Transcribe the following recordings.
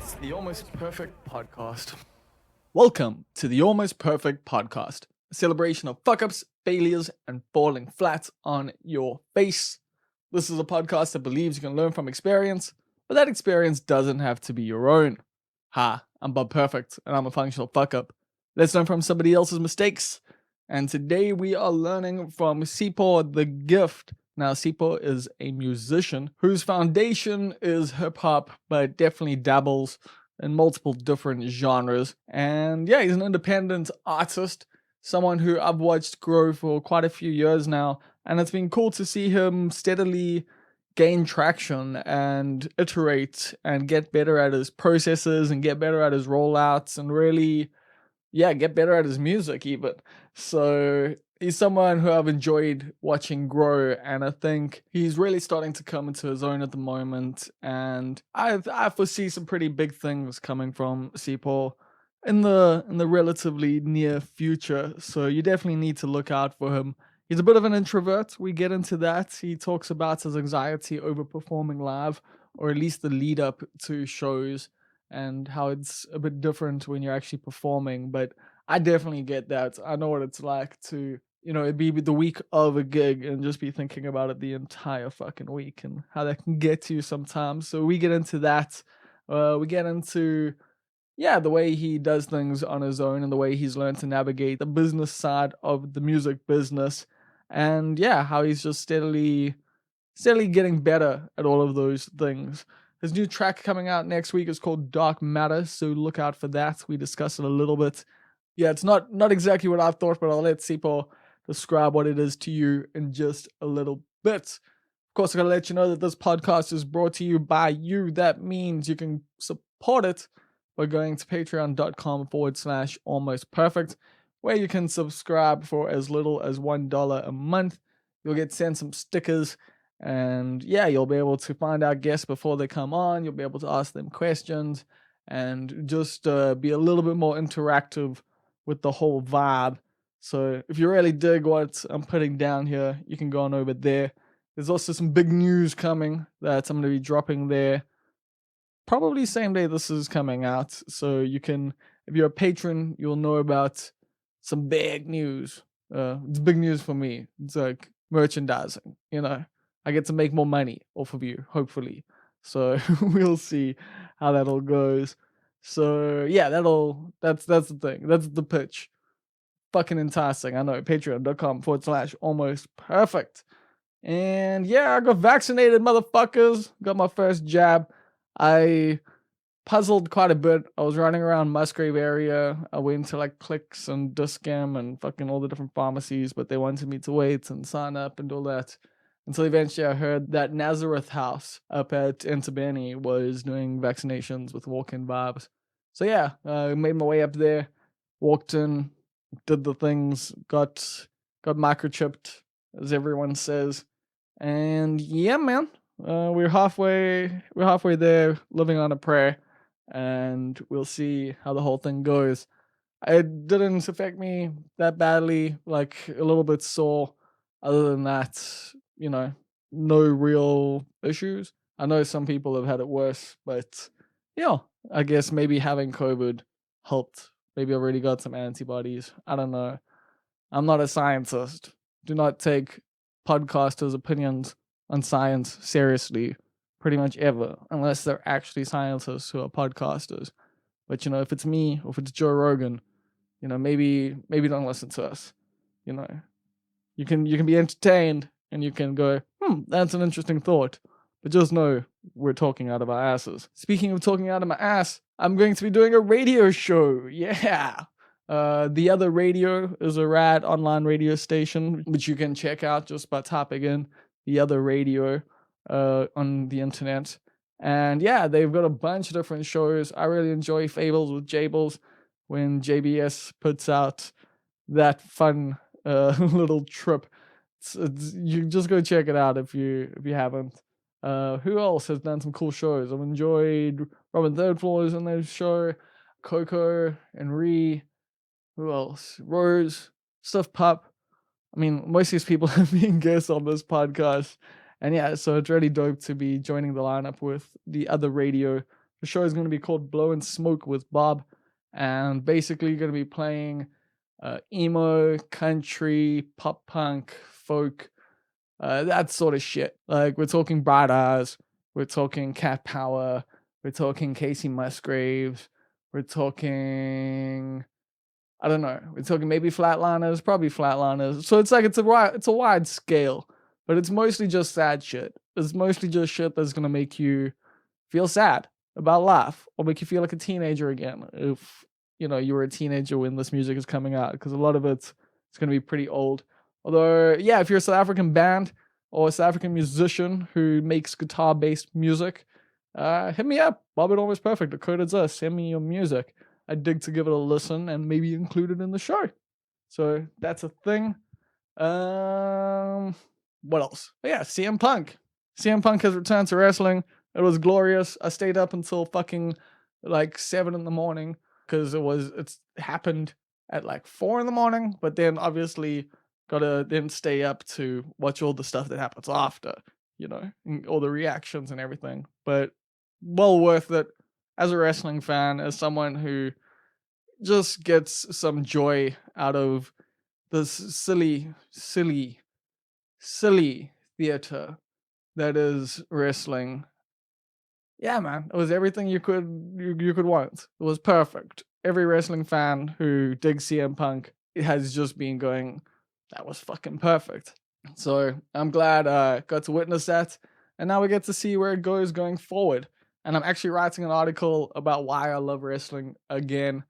It's the Almost Perfect Podcast. Welcome to the Almost Perfect Podcast, a celebration of fuck-ups, failures, and falling flat on your face. This is a podcast that believes you can learn from experience, but that experience doesn't have to be your own. Hi, I'm Bob Perfect, and I'm a functional fuck-up. Let's learn from somebody else's mistakes. And today we are learning from Sipho The Gift. Now, Sipho is a musician whose foundation is hip-hop, but definitely dabbles in multiple different genres. And yeah, he's an independent artist, someone who I've watched grow for quite a few years now. And it's been cool to see him steadily gain traction and iterate and get better at his processes and get better at his rollouts and really, get better at his music even. So he's someone who I've enjoyed watching grow, and I think he's really starting to come into his own at the moment. And I foresee some pretty big things coming from Sipho in the relatively near future. So you definitely need to look out for him. He's a bit of an introvert. We get into that. He talks about his anxiety over performing live, or at least the lead up to shows, and how it's a bit different when you're actually performing. But I definitely get that. I know what it's like to, it'd be the week of a gig and just be thinking about it the entire fucking week and how that can get to you sometimes. So we get into that. We get into, the way he does things on his own and the way he's learned to navigate the business side of the music business. And how he's just steadily getting better at all of those things. His new track coming out next week is called Dark Matter, so look out for that. We discuss it a little bit. Yeah, it's not exactly what I thought, but I'll let Sipho describe what it is to you in just a little bit. Of course, I gotta let you know that this podcast is brought to you by you. That means you can support it by going to patreon.com/almostperfect, where you can subscribe for as little as $1 a month. You'll get sent some stickers, and you'll be able to find out guests before they come on. You'll be able to ask them questions and just be a little bit more interactive with the whole vibe. So if you really dig what I'm putting down here, you can go on over there. There's also some big news coming that I'm going to be dropping there probably same day this is coming out. So you can, if you're a patron, you'll know about some big news. It's big news for me. It's like merchandising, I get to make more money off of you, hopefully. So we'll see how that all goes. So that's the thing. That's the pitch. Fucking enticing. I know. Patreon.com/almost perfect. And I got vaccinated, motherfuckers. Got my first jab. I puzzled quite a bit. I was running around Musgrave area. I went to like Clicks and Discam and fucking all the different pharmacies, but they wanted me to wait and sign up and all that. Until eventually I heard that Nazareth House up at Entabeni was doing vaccinations with walk-in vibes. So I made my way up there, walked in, did the things, got microchipped, as everyone says. And man, we're halfway there, living on a prayer, and we'll see how the whole thing goes. It didn't affect me that badly, like a little bit sore. Other than that, no real issues. I know some people have had it worse, but I guess maybe having COVID helped. Maybe I already got some antibodies. I don't know. I'm not a scientist. Do not take podcasters' opinions on science seriously, pretty much ever, unless they're actually scientists who are podcasters. But if it's me or if it's Joe Rogan, maybe don't listen to us. You can be entertained and you can go, that's an interesting thought. But just know we're talking out of our asses. Speaking of talking out of my ass, I'm going to be doing a radio show. Yeah. The Other Radio is a rad online radio station, which you can check out just by typing in The Other Radio on the internet. And they've got a bunch of different shows. I really enjoy Fables with Jables when JBS puts out that fun little trip. You just go check it out if you haven't. Who else has done some cool shows? I've enjoyed Robin Third Floors on their show, Coco and Ree. Who else? Rose, Stuff Pup. I mean, most of these people have been guests on this podcast. And so it's really dope to be joining the lineup with The Other Radio The show is going to be called Blow and Smoke with Bob, and basically going to be playing emo, country, pop punk, folk, that sort of shit. Like, we're talking Bright Eyes, we're talking Cat Power, we're talking Casey Musgraves, we're talking, I don't know, we're talking maybe Flatliners, probably Flatliners. So it's like it's a wide scale, but it's mostly just sad shit. It's mostly just shit that's gonna make you feel sad about life or make you feel like a teenager again if you were a teenager when this music is coming out, because a lot of it's going to be pretty old. Although, yeah, if you're a South African band or a South African musician who makes guitar based music, hit me up. Bob at Almost Perfect, Dakota's us. Send me your music. I'd dig to give it a listen and maybe include it in the show. So that's a thing. What else? Oh, yeah, CM Punk. CM Punk has returned to wrestling. It was glorious. I stayed up until fucking like 7 in the morning because it's happened at like 4 in the morning, but then obviously gotta then stay up to watch all the stuff that happens after, and all the reactions and everything. But well worth it as a wrestling fan, as someone who just gets some joy out of this silly theater that is wrestling. Yeah, man, it was everything you could want. It was perfect. Every wrestling fan who digs CM Punk has just been going, that was fucking perfect. So I'm glad I got to witness that, and now we get to see where it goes going forward. And I'm actually writing an article about why I love wrestling again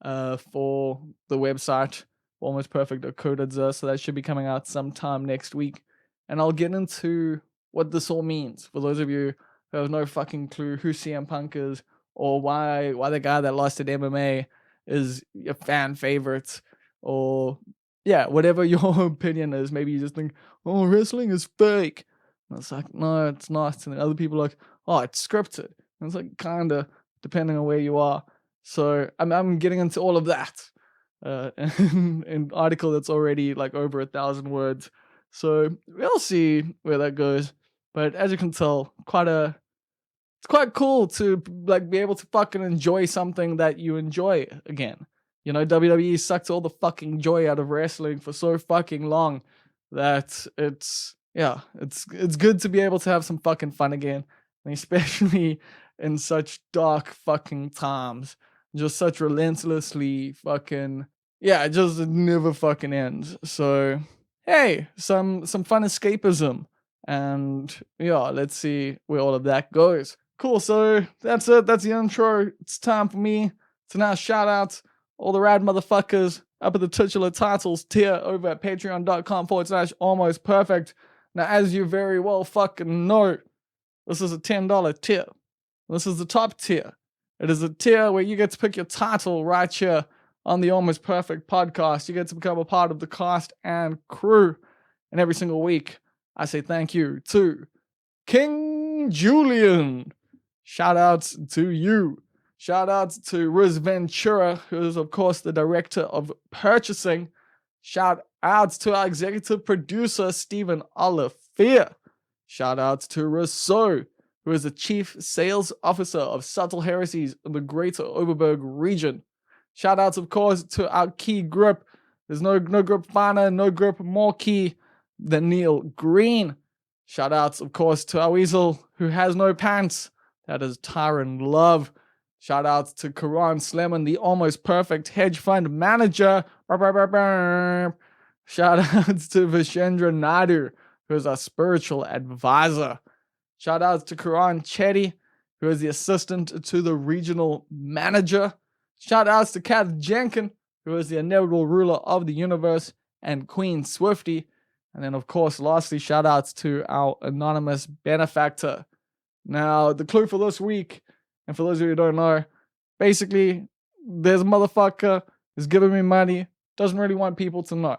for the website almostperfect.co.za, so that should be coming out sometime next week. And I'll get into what this all means for those of you who have no fucking clue who CM Punk is, or why the guy that lost at MMA is a fan favorite, or yeah, whatever your opinion is. Maybe you just think, oh, wrestling is fake. And it's like, no, it's not. And then other people are like, oh, it's scripted. And it's like, kinda, depending on where you are. So I'm getting into all of that in an article that's already like over 1,000 words. So we'll see where that goes. But as you can tell, it's quite cool to like be able to fucking enjoy something that you enjoy again. WWE sucked all the fucking joy out of wrestling for so fucking long that it's good to be able to have some fucking fun again, and especially in such dark fucking times, just such relentlessly fucking, it just never fucking ends. So hey, some fun escapism, and let's see where all of that goes. Cool, so that's it. That's the intro. It's time for me to now shout out all the rad motherfuckers up at the titular titles tier over at patreon.com/almost perfect. Now, as you very well fucking know, this is a $10 tier. This is the top tier. It is a tier where you get to pick your title right here on the Almost Perfect podcast. You get to become a part of the cast and crew. And every single week, I say thank you to King Julian. Shout outs to you. Shout outs to Riz Ventura, who is, of course, the director of purchasing. Shout outs to our executive producer, Stephen Olivier. Shout outs to Rousseau, who is the chief sales officer of Subtle Heresies in the Greater Overberg region. Shout outs, of course, to our key grip. There's no grip finer, no grip more key than Neil Green. Shout outs, of course, to our weasel who has no pants. That is Tyron Love. Shout outs to Karan Slemon, the Almost Perfect hedge fund manager. Shout outs to Vishendra Naidu, who is our spiritual advisor. Shout outs to Karan Chetty, who is the assistant to the regional manager. Shout outs to Kath Jenkin, who is the inevitable ruler of the universe, and Queen Swifty. And then, of course, lastly, shout outs to our anonymous benefactor. Now, the clue for this week, and for those of you who don't know, basically, there's a motherfucker who's giving me money, doesn't really want people to know.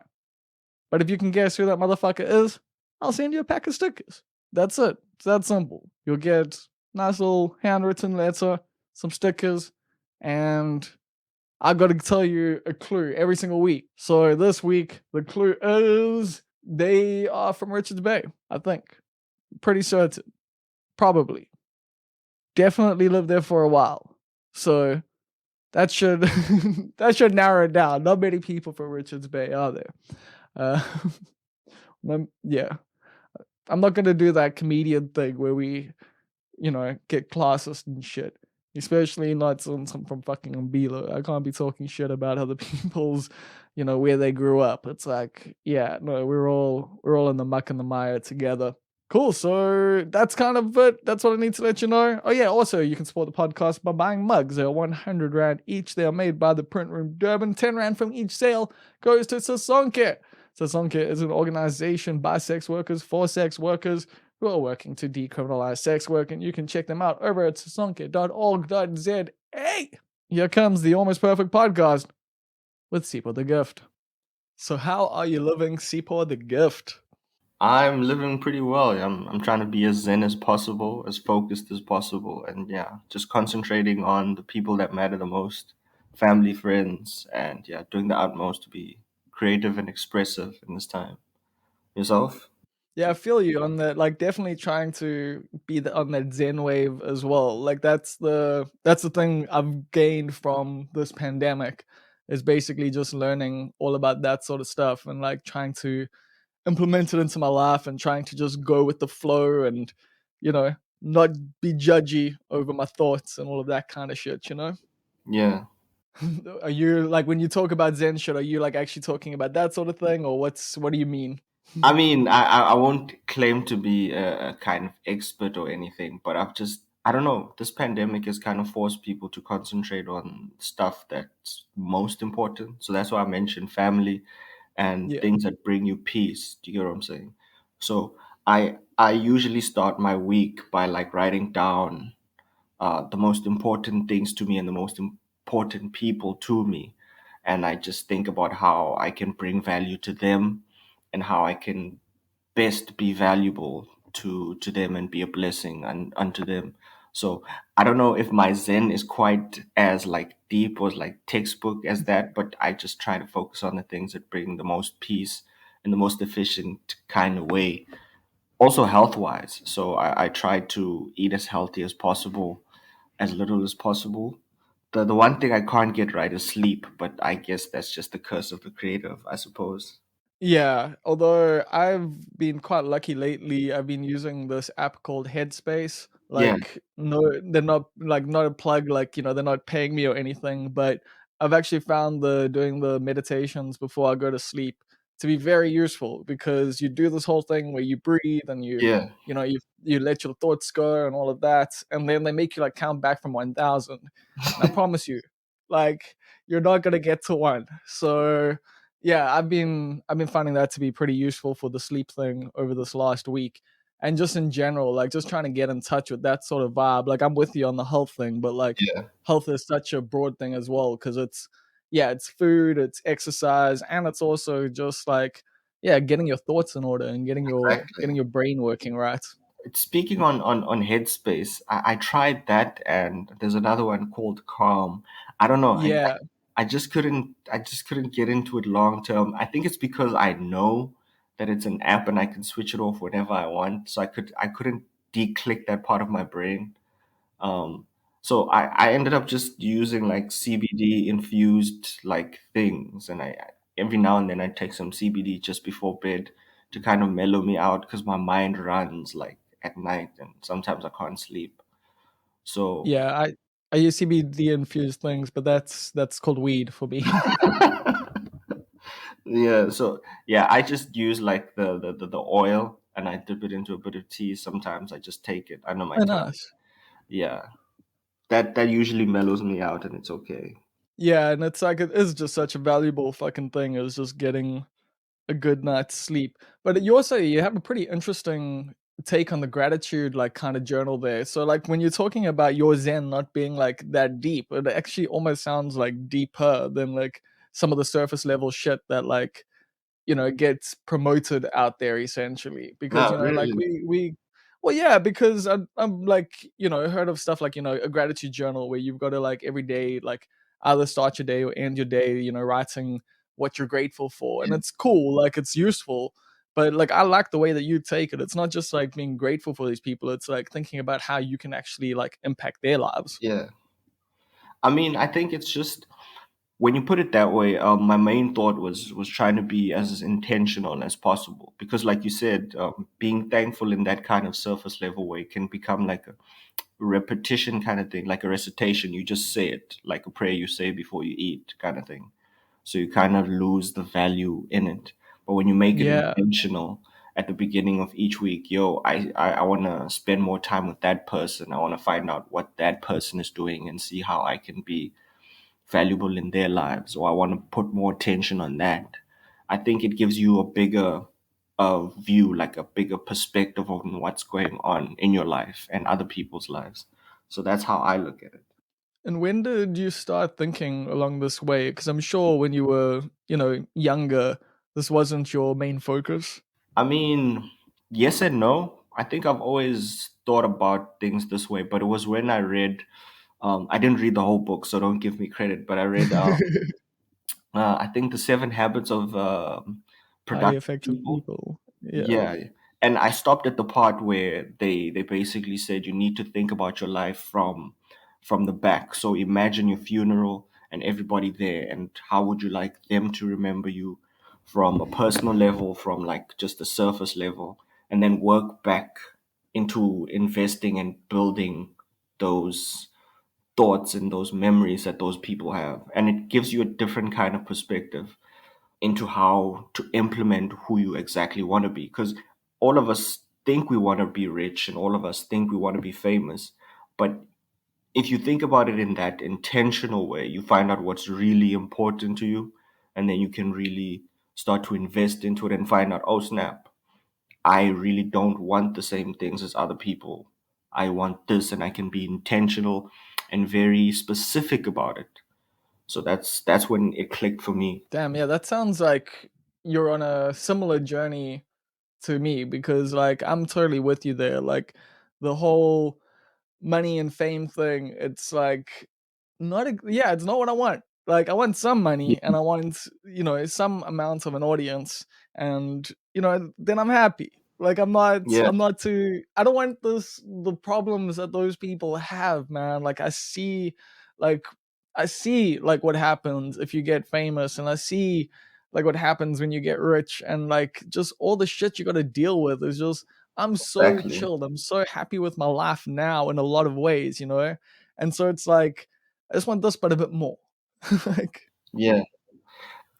But if you can guess who that motherfucker is, I'll send you a pack of stickers. That's it. It's that simple. You'll get a nice little handwritten letter, some stickers, and I've got to tell you a clue every single week. So this week, the clue is they are from Richards Bay, I think. Pretty certain. Probably. definitely lived there for a while. So that should that should narrow it down. Not many people from Richards Bay are there. Uh, yeah, I'm not gonna do that comedian thing where we, get classist and shit. Especially not since I'm from fucking Mbilo. I can't be talking shit about other people's, where they grew up. It's like, yeah, no, we're all in the muck and the mire together. Cool. So that's kind of it. That's what I need to let you know. Oh yeah, also you can support the podcast by buying mugs. They're 100 Rand each. They are made by the Print Room Durban. 10 Rand from each sale goes to Sasonke. Sasonke is an organization by sex workers for sex workers who are working to decriminalize sex work, and you can check them out over at sasonke.org.za. Here comes the Almost Perfect Podcast with Sipho The Gift. So how are you living, Sipho The Gift? I'm living pretty well. I'm trying to be as zen as possible, as focused as possible, and yeah, just concentrating on the people that matter the most, family, friends, and yeah, doing the utmost to be creative and expressive in this time. Yourself? Yeah, I feel you on that. Like, definitely trying to be on that Zen wave as well. Like, that's the thing I've gained from this pandemic, is basically just learning all about that sort of stuff and like trying to implement it into my life and trying to just go with the flow and, you know, not be judgy over my thoughts and all of that kind of shit. Yeah. Are you like, when you talk about Zen shit, are you like actually talking about that sort of thing, or what do you mean? I mean, I won't claim to be a kind of expert or anything, but I don't know, this pandemic has kind of forced people to concentrate on stuff that's most important. So that's why I mentioned family and Yeah. things that bring you peace. Do you get what I'm saying? So I usually start my week by like writing down the most important things to me and the most important people to me. And I just think about how I can bring value to them and how I can best be valuable to them and be a blessing unto them. So I don't know if my Zen is quite as like deep or like textbook as that, but I just try to focus on the things that bring the most peace in the most efficient kind of way. Also health wise. So I try to eat as healthy as possible, as little as possible. The one thing I can't get right is sleep, but I guess that's just the curse of the creative, I suppose. Yeah, although I've been quite lucky lately. I've been using this app called Headspace. Yeah, Like, no, they're not like not a plug, like, they're not paying me or anything, but I've actually found the doing the meditations before I go to sleep to be very useful, because you do this whole thing where you breathe and yeah. you let your thoughts go and all of that, and then they make you like count back from 1,000. And I promise you, like, you're not gonna get to one. So yeah, I've been finding that to be pretty useful for the sleep thing over this last week. And just in general, like just trying to get in touch with that sort of vibe. Like, I'm with you on the health thing, but like Yeah, health is such a broad thing as well, because it's food, it's exercise, and it's also just like, yeah, getting your thoughts in order and getting your exactly. getting your brain working right. Speaking on Headspace, I tried that, and there's another one called Calm. I don't know. Yeah. I just couldn't get into it long term. I think it's because I know that it's an app and I can switch it off whenever I want. So I couldn't declick that part of my brain. Um, so I ended up just using like CBD infused like things, and every now and then I take some CBD just before bed to kind of mellow me out because my mind runs like at night, and sometimes I can't sleep. So Yeah, I use CBD infused things, but that's called weed for me. yeah, yeah, I just use like the oil and I dip it into a bit of tea. Sometimes I just take it under my Oh, tongue. nice. Yeah, that usually mellows me out, and it's okay. Yeah, and it's like, it is just such a valuable fucking thing, is just getting a good night's sleep. But you have a pretty interesting take on the gratitude, like, kind of journal there. So like, when you're talking about your Zen not being like that deep, it actually almost sounds like deeper than like some of the surface level shit that, like, gets promoted out there essentially. Because, No, like, really. we well, yeah, because I'm like, heard of stuff like, a gratitude journal where you've got to, like, every day, like, either start your day or end your day, writing what you're grateful for. And it's cool, like, it's useful. But like I like the way that you take it. It's not just like being grateful for these people. It's like thinking about how you can actually like impact their lives. Yeah. I mean, I think it's just when you put it that way, my main thought was trying to be as intentional as possible because, like you said, being thankful in that kind of surface level way can become like a repetition kind of thing, like a recitation. You just say it, like a prayer you say before you eat, kind of thing. So you kind of lose the value in it. But when you make it Yeah. intentional at the beginning of each week, yo, I want to spend more time with that person. I want to find out what that person is doing and see how I can be valuable in their lives, or I want to put more attention on that. I think it gives you a bigger view, like a bigger perspective on what's going on in your life and other people's lives. So that's how I look at it. And when did you start thinking along this way? Because I'm sure when you were, younger, this wasn't your main focus. I mean, yes and no. I think I've always thought about things this way, but it was when I read. I didn't read the whole book, so don't give me credit. But I read, I think, the Seven Habits of Highly Productive effective People. people. Yeah. Yeah, and I stopped at the part where they basically said you need to think about your life from the back. So imagine your funeral and everybody there, and how would you like them to remember you from a personal level, from like just the surface level, and then work back into investing and building those thoughts and those memories that those people have. And it gives you a different kind of perspective into how to implement who you exactly want to be. Because all of us think we want to be rich and all of us think we want to be famous. But if you think about it in that intentional way, you find out what's really important to you. And then you can really start to invest into it and find out, oh, snap, I really don't want the same things as other people. I want this, and I can be intentional and very specific about it. So that's when it clicked for me. Damn, yeah, that sounds like you're on a similar journey to me because like I'm totally with you there. Like the whole money and fame thing, it's like not yeah, it's not what I want. Like I want some money and I want, some amount of an audience and then I'm happy. Like Yeah, I'm not too I don't want the problems that those people have, man. Like like I see like what happens if you get famous and I see like what happens when you get rich and like just all the shit you got to deal with is just I'm so exactly. chilled. I'm so happy with my life now in a lot of ways. And so it's like I just want this, but a bit more. Like, Yeah.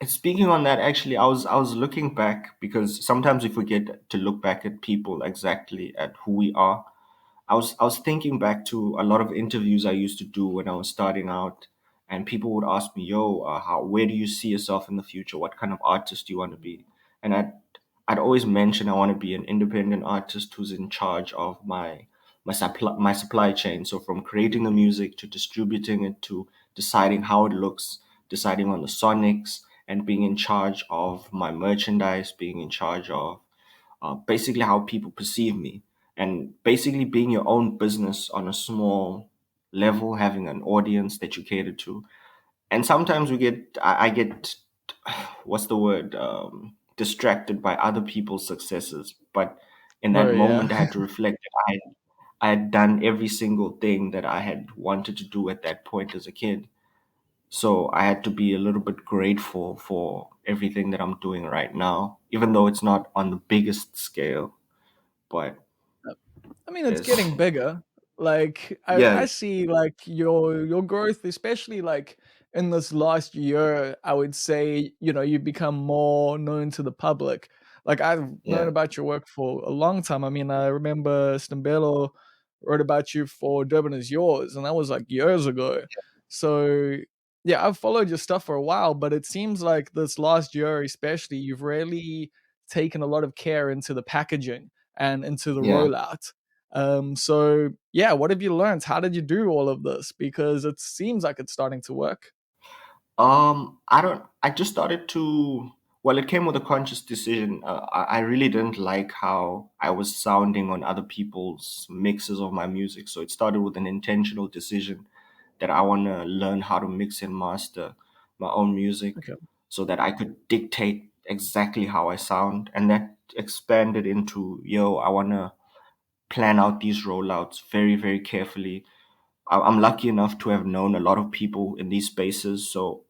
And speaking on that, actually, I was looking back because sometimes we forget to look back at people exactly at who we are. I was thinking back to a lot of interviews I used to do when I was starting out, and people would ask me, "Yo, where do you see yourself in the future? What kind of artist do you want to be?" And I'd always mention I want to be an independent artist who's in charge of my supply chain. So from creating the music to distributing it to deciding how it looks, deciding on the sonics, and being in charge of my merchandise, being in charge of basically how people perceive me, and basically being your own business on a small level, having an audience that you cater to. And sometimes I get, what's the word, distracted by other people's successes. But in bro, that yeah. moment, I had to reflect that I had done every single thing that I had wanted to do at that point as a kid. So I had to be a little bit grateful for everything that I'm doing right now, even though it's not on the biggest scale. But I mean, it's it's getting bigger. Like yeah, I see like your growth, especially like in this last year. I would say you've become more known to the public. Like I've known yeah, about your work for a long time. I mean, I remember Stambelo wrote about you for Durban is Yours, and that was like years ago. So yeah, I've followed your stuff for a while, but it seems like this last year, especially, you've really taken a lot of care into the packaging and into the yeah. rollout. So yeah, what have you learned? How did you do all of this? Because it seems like it's starting to work. I don't. I just started to. Well, it came with a conscious decision. I really didn't like how I was sounding on other people's mixes of my music, so it started with an intentional decision that I want to learn how to mix and master my own music, Okay. so that I could dictate exactly how I sound, and that expanded into, yo, I want to plan out these rollouts very, very carefully. I'm lucky enough to have known a lot of people in these spaces, so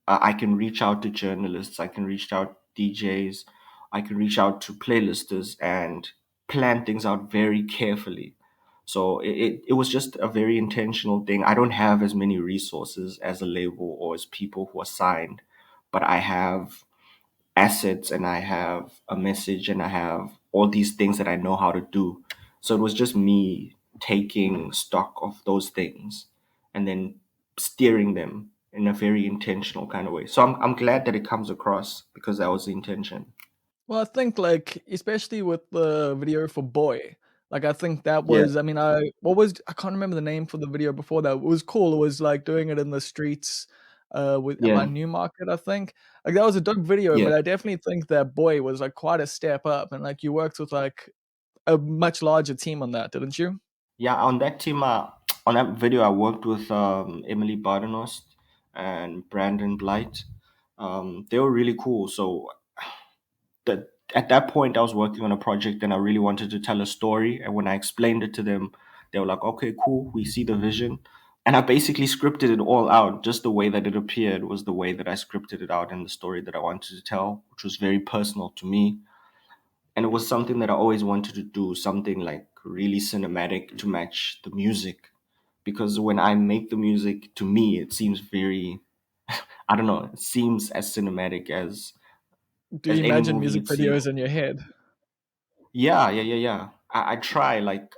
I can reach out to journalists, I can reach out DJs, I can reach out to playlisters and plan things out very carefully. So it was just a very intentional thing. I don't have as many resources as a label or as people who are signed, but I have assets and I have a message and I have all these things that I know how to do. So it was just me taking stock of those things and then steering them in a very intentional kind of way. So I'm glad that it comes across because that was the intention. Well, I think like especially with the video for Boy, like I think that Yeah, was I mean I can't remember the name for the video before that. It was cool. It was like doing it in the streets with by yeah, Newmarket, I think. Like that was a dope video, yeah. but I definitely think that Boy was like quite a step up and like you worked with like a much larger team on that, didn't you? Yeah, on that team, on that video, I worked with Emily Bardenost and Brandon Blight. They were really cool. So that at that point, I was working on a project and I really wanted to tell a story. And when I explained it to them, they were like, "Okay, cool, we see the vision." And I basically scripted it all out. Just the way that it appeared was the way that I scripted it out in the story that I wanted to tell, which was very personal to me. And it was something that I always wanted to do, something like really cinematic to match the music. Because when I make the music, to me, it seems very, I don't know, it seems as cinematic Do as you any imagine movie music you'd see. videos in your head? Yeah. I try like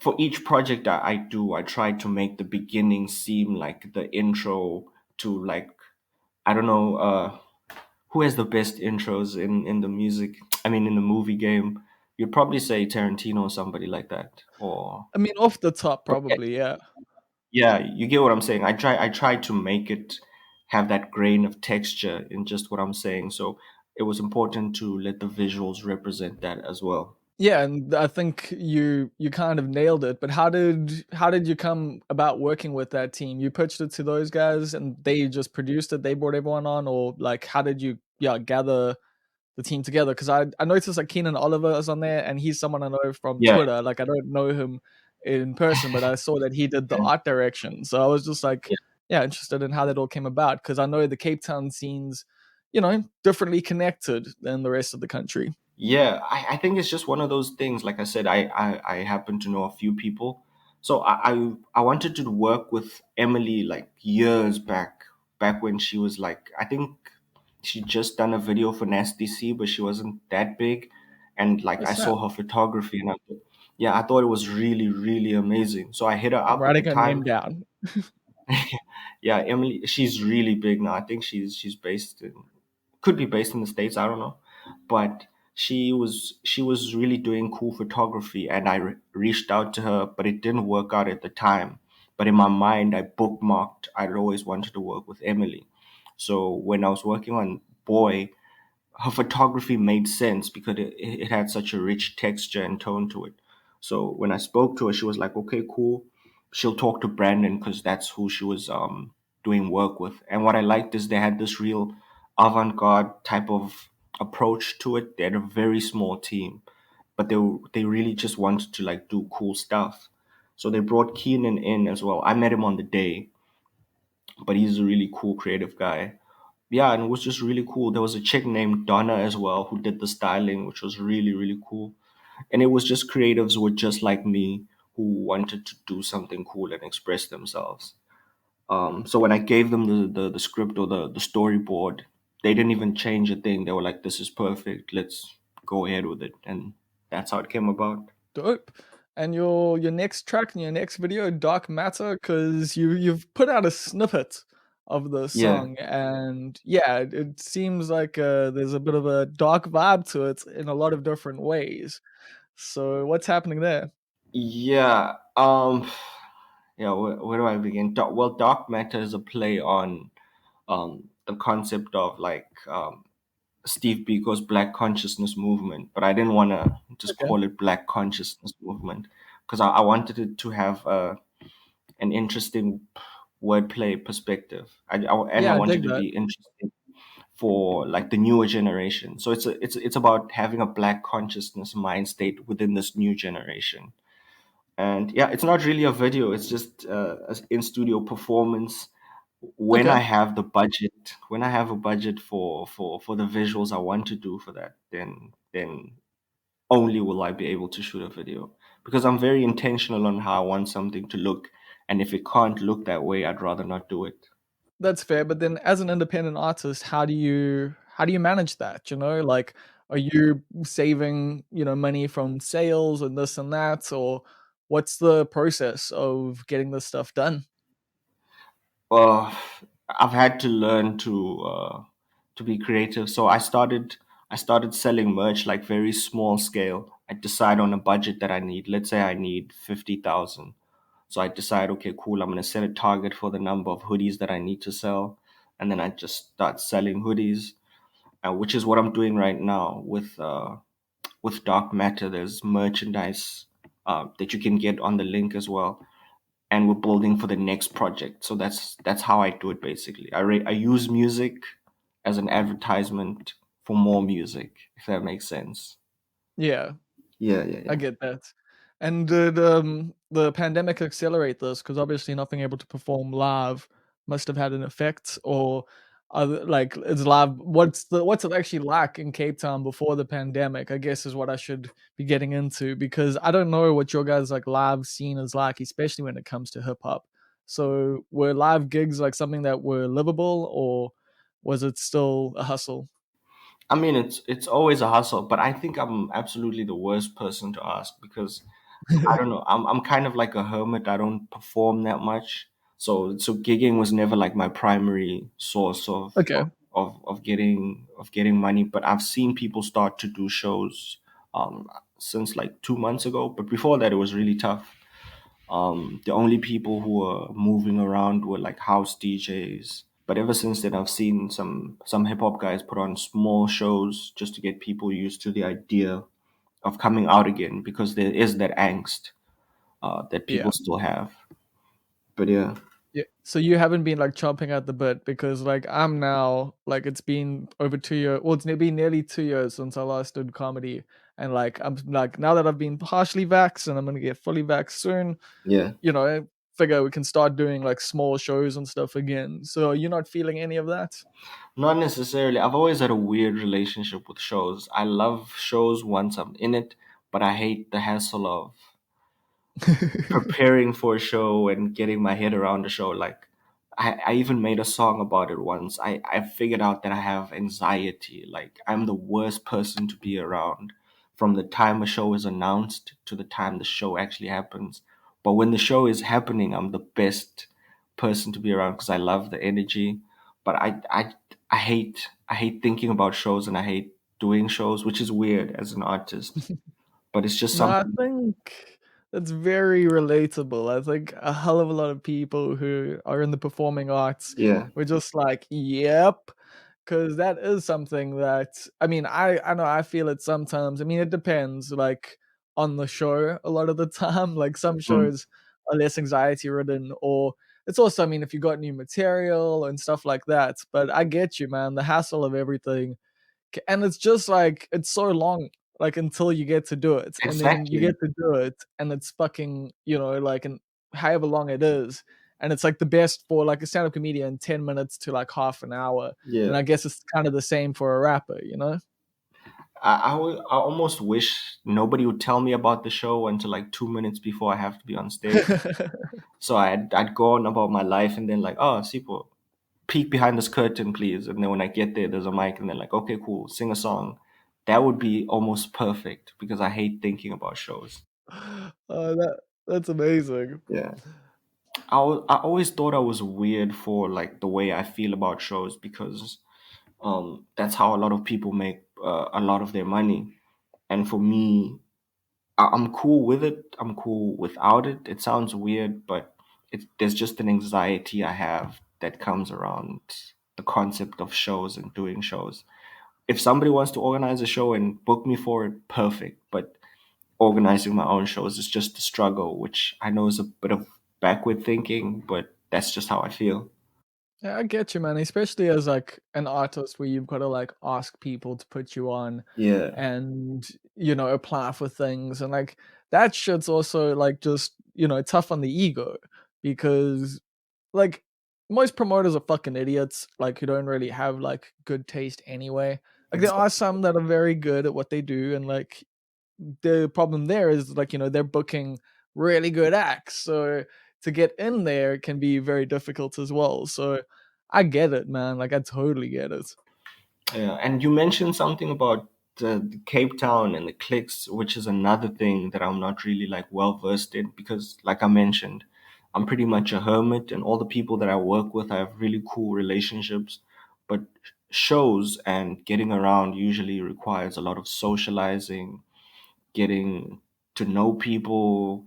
for each project I do, I try to make the beginning seem like the intro to like I don't know who has the best intros in the music. I mean in the movie game. You'd probably say Tarantino or somebody like that. Or I mean off the top but probably, yeah. yeah, you get what I'm saying. I try to make it have that grain of texture in just what I'm saying. So it was important to let the visuals represent that as well. Yeah, and I think you kind of nailed it. But how did you come about working with that team? You pitched it to those guys, and they just produced it. They brought everyone on, or like how did you gather the team together? Because I noticed like Keenan Oliver is on there, and he's someone I know from Yeah. Twitter. Like I don't know him in person, but I saw that he did the art direction. So I was just like, yeah, interested in how that all came about because I know the Cape Town scenes, differently connected than the rest of the country. Yeah, I think it's just one of those things. Like I said, I happen to know a few people. So I wanted to work with Emily like years back when she was like, I think she just done a video for Nasty C, but she wasn't that big. And like Oh, I snap. saw her photography and yeah, I thought it was really, really amazing. So I hit her I'm up at the writing her name time. down. Yeah, Emily, she's really big now. I think she's based in could be based in the States, I don't know. But she was really doing cool photography and I reached out to her, but it didn't work out at the time. But in my mind I bookmarked I'd always wanted to work with Emily. So when I was working on Boy, her photography made sense because it had such a rich texture and tone to it. So when I spoke to her, she was like, okay, cool. She'll talk to Brandon because that's who she was doing work with. And what I liked is they had this real avant garde type of approach to it. They had a very small team, but they really just wanted to like do cool stuff. So they brought Keenan in as well. I met him on the day, but he's a really cool creative guy. Yeah, and it was just really cool. There was a chick named Donna as well who did the styling, which was really, really cool. And it was just creatives who were just like me who wanted to do something cool and express themselves. So when I gave them the script or the storyboard, they didn't even change a thing. They were like, this is perfect. Let's go ahead with it. And that's how it came about. Dope. And your next track and your next video, Dark Matter, because you've put out a snippet of the Yeah. song, and yeah, it seems like there's a bit of a dark vibe to it in a lot of different ways. So what's happening there? Yeah. Yeah, where do I begin? Well, Dark Matter is a play on the concept of like Steve Biko's Black Consciousness Movement, but I didn't want to just Okay. call it Black Consciousness Movement because I wanted it to have an interesting wordplay perspective. And I Yeah, I wanted dig to that. be interesting for like the newer generation. So it's about having a black consciousness mind state within this new generation. And yeah, it's not really a video, it's just a in studio performance. When I Okay. have the budget, when I have a budget for the visuals I want to do for that, then only will I be able to shoot a video, because I'm very intentional on how I want something to look. And if it can't look that way, I'd rather not do it. That's fair, but then as an independent artist, how do you manage that, you know? Like, are you saving, money from sales and this and that, or what's the process of getting this stuff done? uh, I've had to learn to be creative. So I started selling merch like very small scale. I decide on a budget that I need. Let's say I need 50,000. So I decide, okay, cool. I'm gonna set a target for the number of hoodies that I need to sell, and then I just start selling hoodies, which is what I'm doing right now with Dark Matter. There's merchandise that you can get on the link as well, and we're building for the next project. So that's how I do it basically. I use music as an advertisement for more music, if that makes sense. Yeah. Yeah, yeah, I yeah. get that. And did the pandemic accelerate this? Because obviously not being able to perform live must have had an effect, or like is live what's it actually like in Cape Town before the pandemic, I guess is what I should be getting into, because I don't know what your guys like live scene is like, especially when it comes to hip hop. So were live gigs like something that were livable, or was it still a hustle? I mean, it's always a hustle, but I think I'm absolutely the worst person to ask, because I don't know. I'm kind of like a hermit. I don't perform that much. So gigging was never like my primary source Okay. of getting money. But I've seen people start to do shows since like 2 months ago. But before that, it was really tough. The only people who were moving around were like house DJs. But ever since then, I've seen some hip hop guys put on small shows just to get people used to the idea of coming out again, because there is that angst that Yeah. people still have. But yeah, Yeah. So you haven't been like chomping at the bit, because like I'm now like it's been over 2 years. Well, it's been nearly 2 years since I last did comedy, and like I'm like now that I've been partially vaxxed and I'm gonna get fully vaxxed soon. yeah. I figure we can start doing like small shows and stuff again. So you're not feeling any of that? Not necessarily. I've always had a weird relationship with shows. I love shows once I'm in it, but I hate the hassle of preparing for a show and getting my head around the show. Like, I even made a song about it once. I figured out that I have anxiety. Like, I'm the worst person to be around from the time a show is announced to the time the show actually happens. But when the show is happening, I'm the best person to be around because I love the energy. But I hate thinking about shows, and I hate doing shows, which is weird as an artist. But it's just No, I something. think that's very relatable. I think a hell of a lot of people who are in the performing arts Yeah. were just like, "Yep," because that is something that I mean, I know I feel it sometimes. I mean, it depends, like on the show. A lot of the time, like some Mm. shows are less anxiety ridden, or it's also, I mean, if you got new material and stuff like that. But I get you, man. The hassle of everything, and it's just like it's so long, like until you get to do it, and then you Exactly. get to do it and it's fucking, like an however long it is, and it's like the best for like a stand-up comedian, 10 minutes to like half an hour. And Yeah. I guess it's kind of the same for a rapper. I almost wish nobody would tell me about the show until like 2 minutes before I have to be on stage. So I'd go on about my life, and then like, oh, Sipo, peek behind this curtain, please. And then when I get there, there's a mic, and then like, okay, cool, sing a song. That would be almost perfect, because I hate thinking about shows. That's amazing. Yeah. I always thought I was weird for like the way I feel about shows, because that's how a lot of people make a lot of their money. And for me, I'm cool with it. I'm cool without it. It sounds weird, but there's just an anxiety I have that comes around the concept of shows and doing shows. If somebody wants to organize a show and book me for it, perfect. But organizing my own shows is just a struggle, which I know is a bit of backward thinking, but that's just how I feel. Yeah, I get you, man. Especially as like an artist where you've got to like ask people to put you on Yeah, and apply for things and like that shit's also like just tough on the ego because like most promoters are fucking idiots like who don't really have like good taste anyway. Like there are exactly. some that are very good at what they do and like the problem there is like they're booking really good acts, so to get in there can be very difficult as well. So I get it, man. Like I totally get it. Yeah, and you mentioned something about the Cape Town and the clicks, which is another thing that I'm not really like well versed in because, like I mentioned, I'm pretty much a hermit, and all the people that I work with, I have really cool relationships. But shows and getting around usually requires a lot of socializing, getting to know people,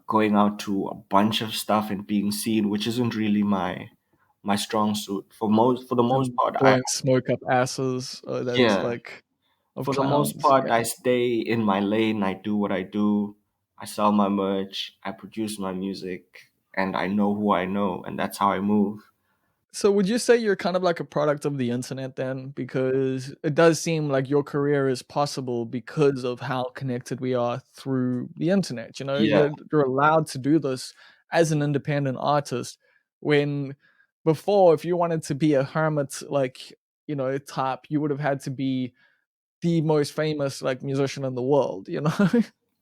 going out to a bunch of stuff and being seen, which isn't really my strong suit. For the most And part, I blowing smoke up asses, that's yeah, like of for the most clowns. part, Yeah. I stay in my lane. I do what I do. I sell my merch. I produce my music, and I know who I know, and that's how I move. So would you say you're kind of like a product of the internet then? Because it does seem like your career is possible because of how connected we are through the internet. Yeah, You're allowed to do this as an independent artist when before if you wanted to be a hermit like, type, you would have had to be the most famous like musician in the world, you know?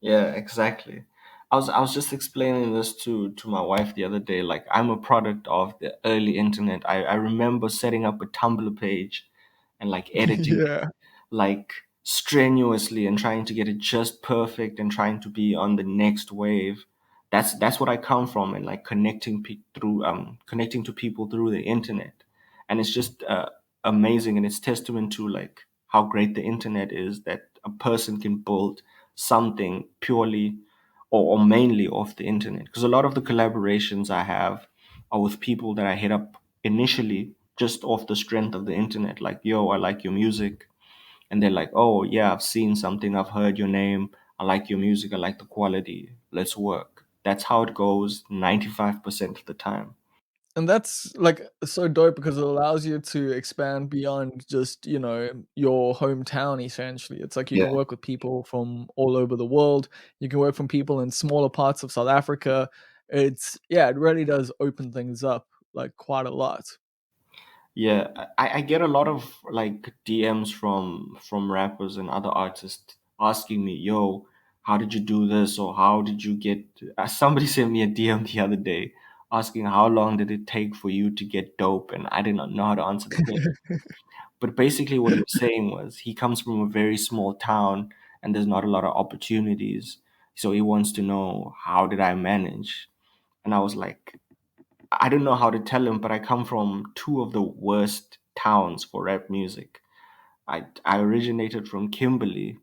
yeah, exactly. I was just explaining this to my wife the other day. Like I'm a product of the early internet. I remember setting up a Tumblr page and like editing Yeah. like strenuously and trying to get it just perfect and trying to be on the next wave. That's what I come from, and like connecting to people through the internet, and it's just amazing, and it's testament to like how great the internet is that a person can build something purely or mainly off the internet. Because a lot of the collaborations I have are with people that I hit up initially just off the strength of the internet, like, yo, I like your music, and they're like, oh yeah, I've seen something, I've heard your name, I like your music, I like the quality, let's work. That's how it goes 95% of the time. And that's like so dope because it allows you to expand beyond just, your hometown essentially. It's like you Yeah, can work with people from all over the world. You can work from people in smaller parts of South Africa. Yeah, it really does open things up like quite a lot. yeah. I get a lot of like DMs from rappers and other artists asking me, yo, how did you do this, or how did you get somebody sent me a DM the other day asking how long did it take for you to get dope, and I did not know how to answer the question. But basically, what he was saying was he comes from a very small town and there's not a lot of opportunities. So he wants to know, how did I manage? And I was like, I don't know how to tell him, but I come from two of the worst towns for rap music. I originated from Kimberley,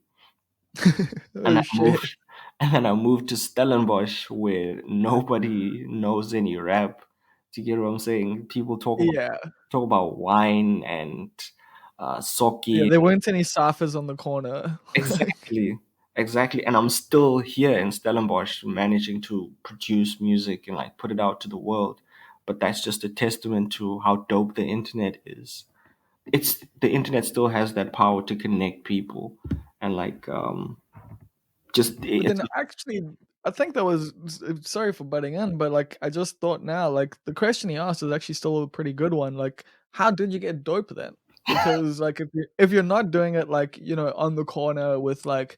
and Oh I shit. moved and then I moved to Stellenbosch where nobody knows any rap. Do you get what I'm saying? People Yeah. talk about wine and Yeah, socky. there weren't any Safas on the corner. Like Exactly, exactly. And I'm still here in Stellenbosch managing to produce music and like put it out to the world. But that's just a testament to how dope the internet is. It's the internet still has that power to connect people and like just but it's then actually, I think that was sorry for butting in, but like I just thought now, like the question he asked is actually still a pretty good one. Like, how did you get dope then? Because like if you're not doing it like on the corner with like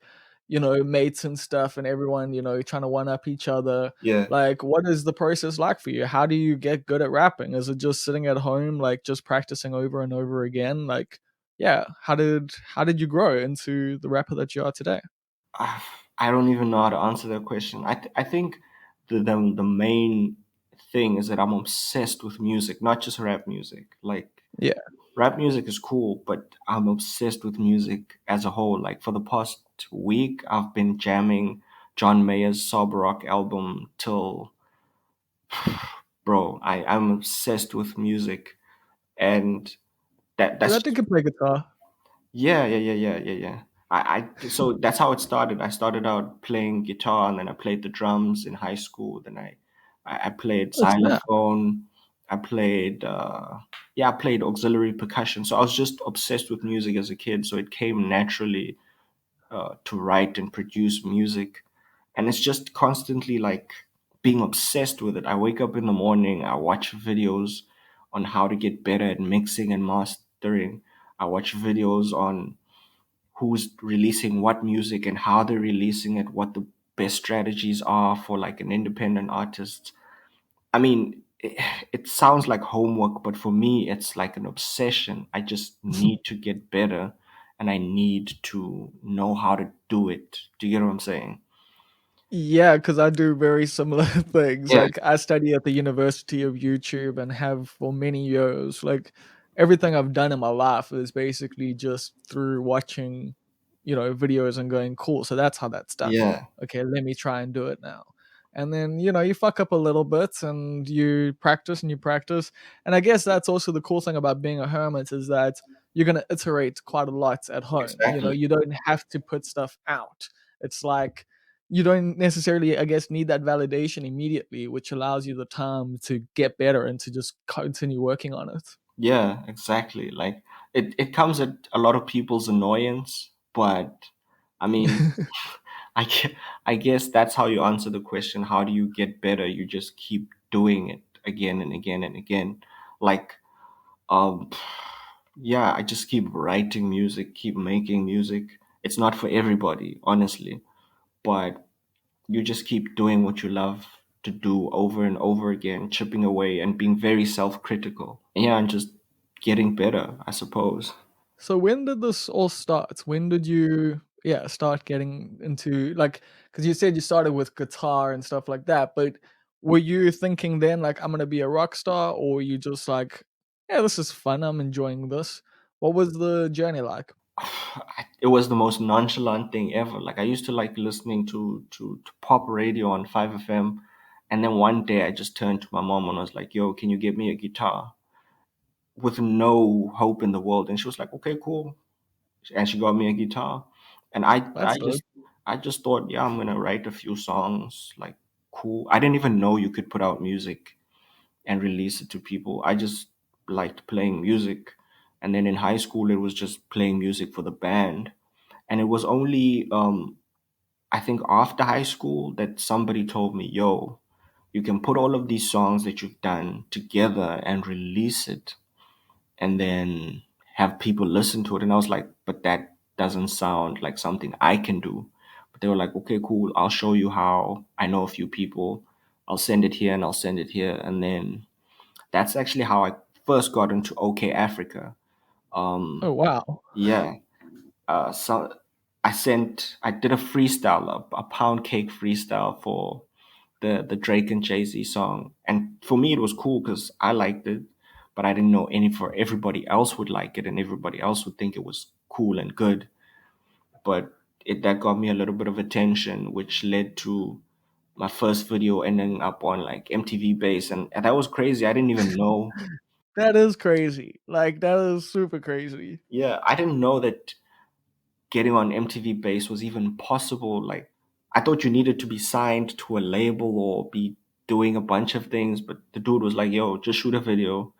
mates and stuff and everyone trying to one up each other, yeah. like what is the process like for you? How do you get good at rapping? Is it just sitting at home like just practicing over and over again? Like, yeah, how did you grow into the rapper that you are today? I I don't even know how to answer that question. I think the main thing is that I'm obsessed with music, not just rap music. Like Yeah. rap music is cool, but I'm obsessed with music as a whole. Like for the past week, I've been jamming John Mayer's Sob Rock album till, bro, I'm obsessed with music, and Yeah, that's that dude can play guitar. yeah, yeah, yeah, yeah, yeah, yeah. So that's how it started. I started out playing guitar, and then I played the drums in high school. Then I played Oh, snap. xylophone. I played I played auxiliary percussion. So I was just obsessed with music as a kid. So it came naturally to write and produce music. And it's just constantly like being obsessed with it. I wake up in the morning, I watch videos on how to get better at mixing and mastering. I watch videos on who's releasing what music and how they're releasing it, what the best strategies are for like an independent artist. I mean, it sounds like homework, but for me, it's like an obsession. I just need to get better and I need to know how to do it. Do you get what I'm saying? Yeah, because I do very similar things. Yeah, Like, I study at the University of YouTube and have for many years. Like, everything I've done in my life is basically just through watching, videos and going, cool. So that's how that's done. yeah, Okay, let me try and do it now. And then, you fuck up a little bit and you practice and you practice. And I guess that's also the cool thing about being a hermit is that you're going to iterate quite a lot at home. exactly. You don't have to put stuff out. It's like, you don't necessarily, I guess, need that validation immediately, which allows you the time to get better and to just continue working on it. Yeah, exactly. Like it comes at a lot of people's annoyance, but I mean, I guess, I guess that's how you answer the question, how do you get better? You just keep doing it again and again and again. Like, um, yeah, I just keep writing music, keep making music. It's not for everybody, honestly, but you just keep doing what you love to do over and over again, chipping away and being very self-critical. Yeah, and just getting better, I suppose. So when did this all start? When did you, yeah, start getting into like? Because you said you started with guitar and stuff like that, but were you thinking then like I'm gonna be a rock star, or were you just like, yeah, this is fun, I'm enjoying this? What was the journey like? It was the most nonchalant thing ever. Like I used to like listening to pop radio on 5 FM, and then one day I just turned to my mom and I was like, "Yo, can you get me a guitar?" With no hope in the world, and she was like, "Okay, cool." And she got me a guitar, and That's dope. I just thought, yeah, I'm gonna write a few songs, like cool. I didn't even know you could put out music and release it to people. I just liked playing music. And then in high school, it was just playing music for the band. And it was only, I think, after high school that somebody told me, yo, you can put all of these songs that you've done together and release it and then have people listen to it. And I was like, but that doesn't sound like something I can do. But they were like, okay, cool. I'll show you how. I know a few people. I'll send it here and I'll send it here. And then that's actually how I first got into OK Africa. Oh wow. Yeah. So I did a freestyle, a pound cake freestyle for the Drake and Jay-Z song. And for me, it was cool because I liked it, but I didn't know any for everybody else would like it and everybody else would think it was cool and good. But that got me a little bit of attention, which led to my first video ending up on like MTV Base. And that was crazy. I didn't even know. That is crazy. Like that is super crazy. Yeah, I didn't know that getting on MTV Base was even possible. Like, I thought you needed to be signed to a label or be doing a bunch of things, but the dude was like, yo, just shoot a video,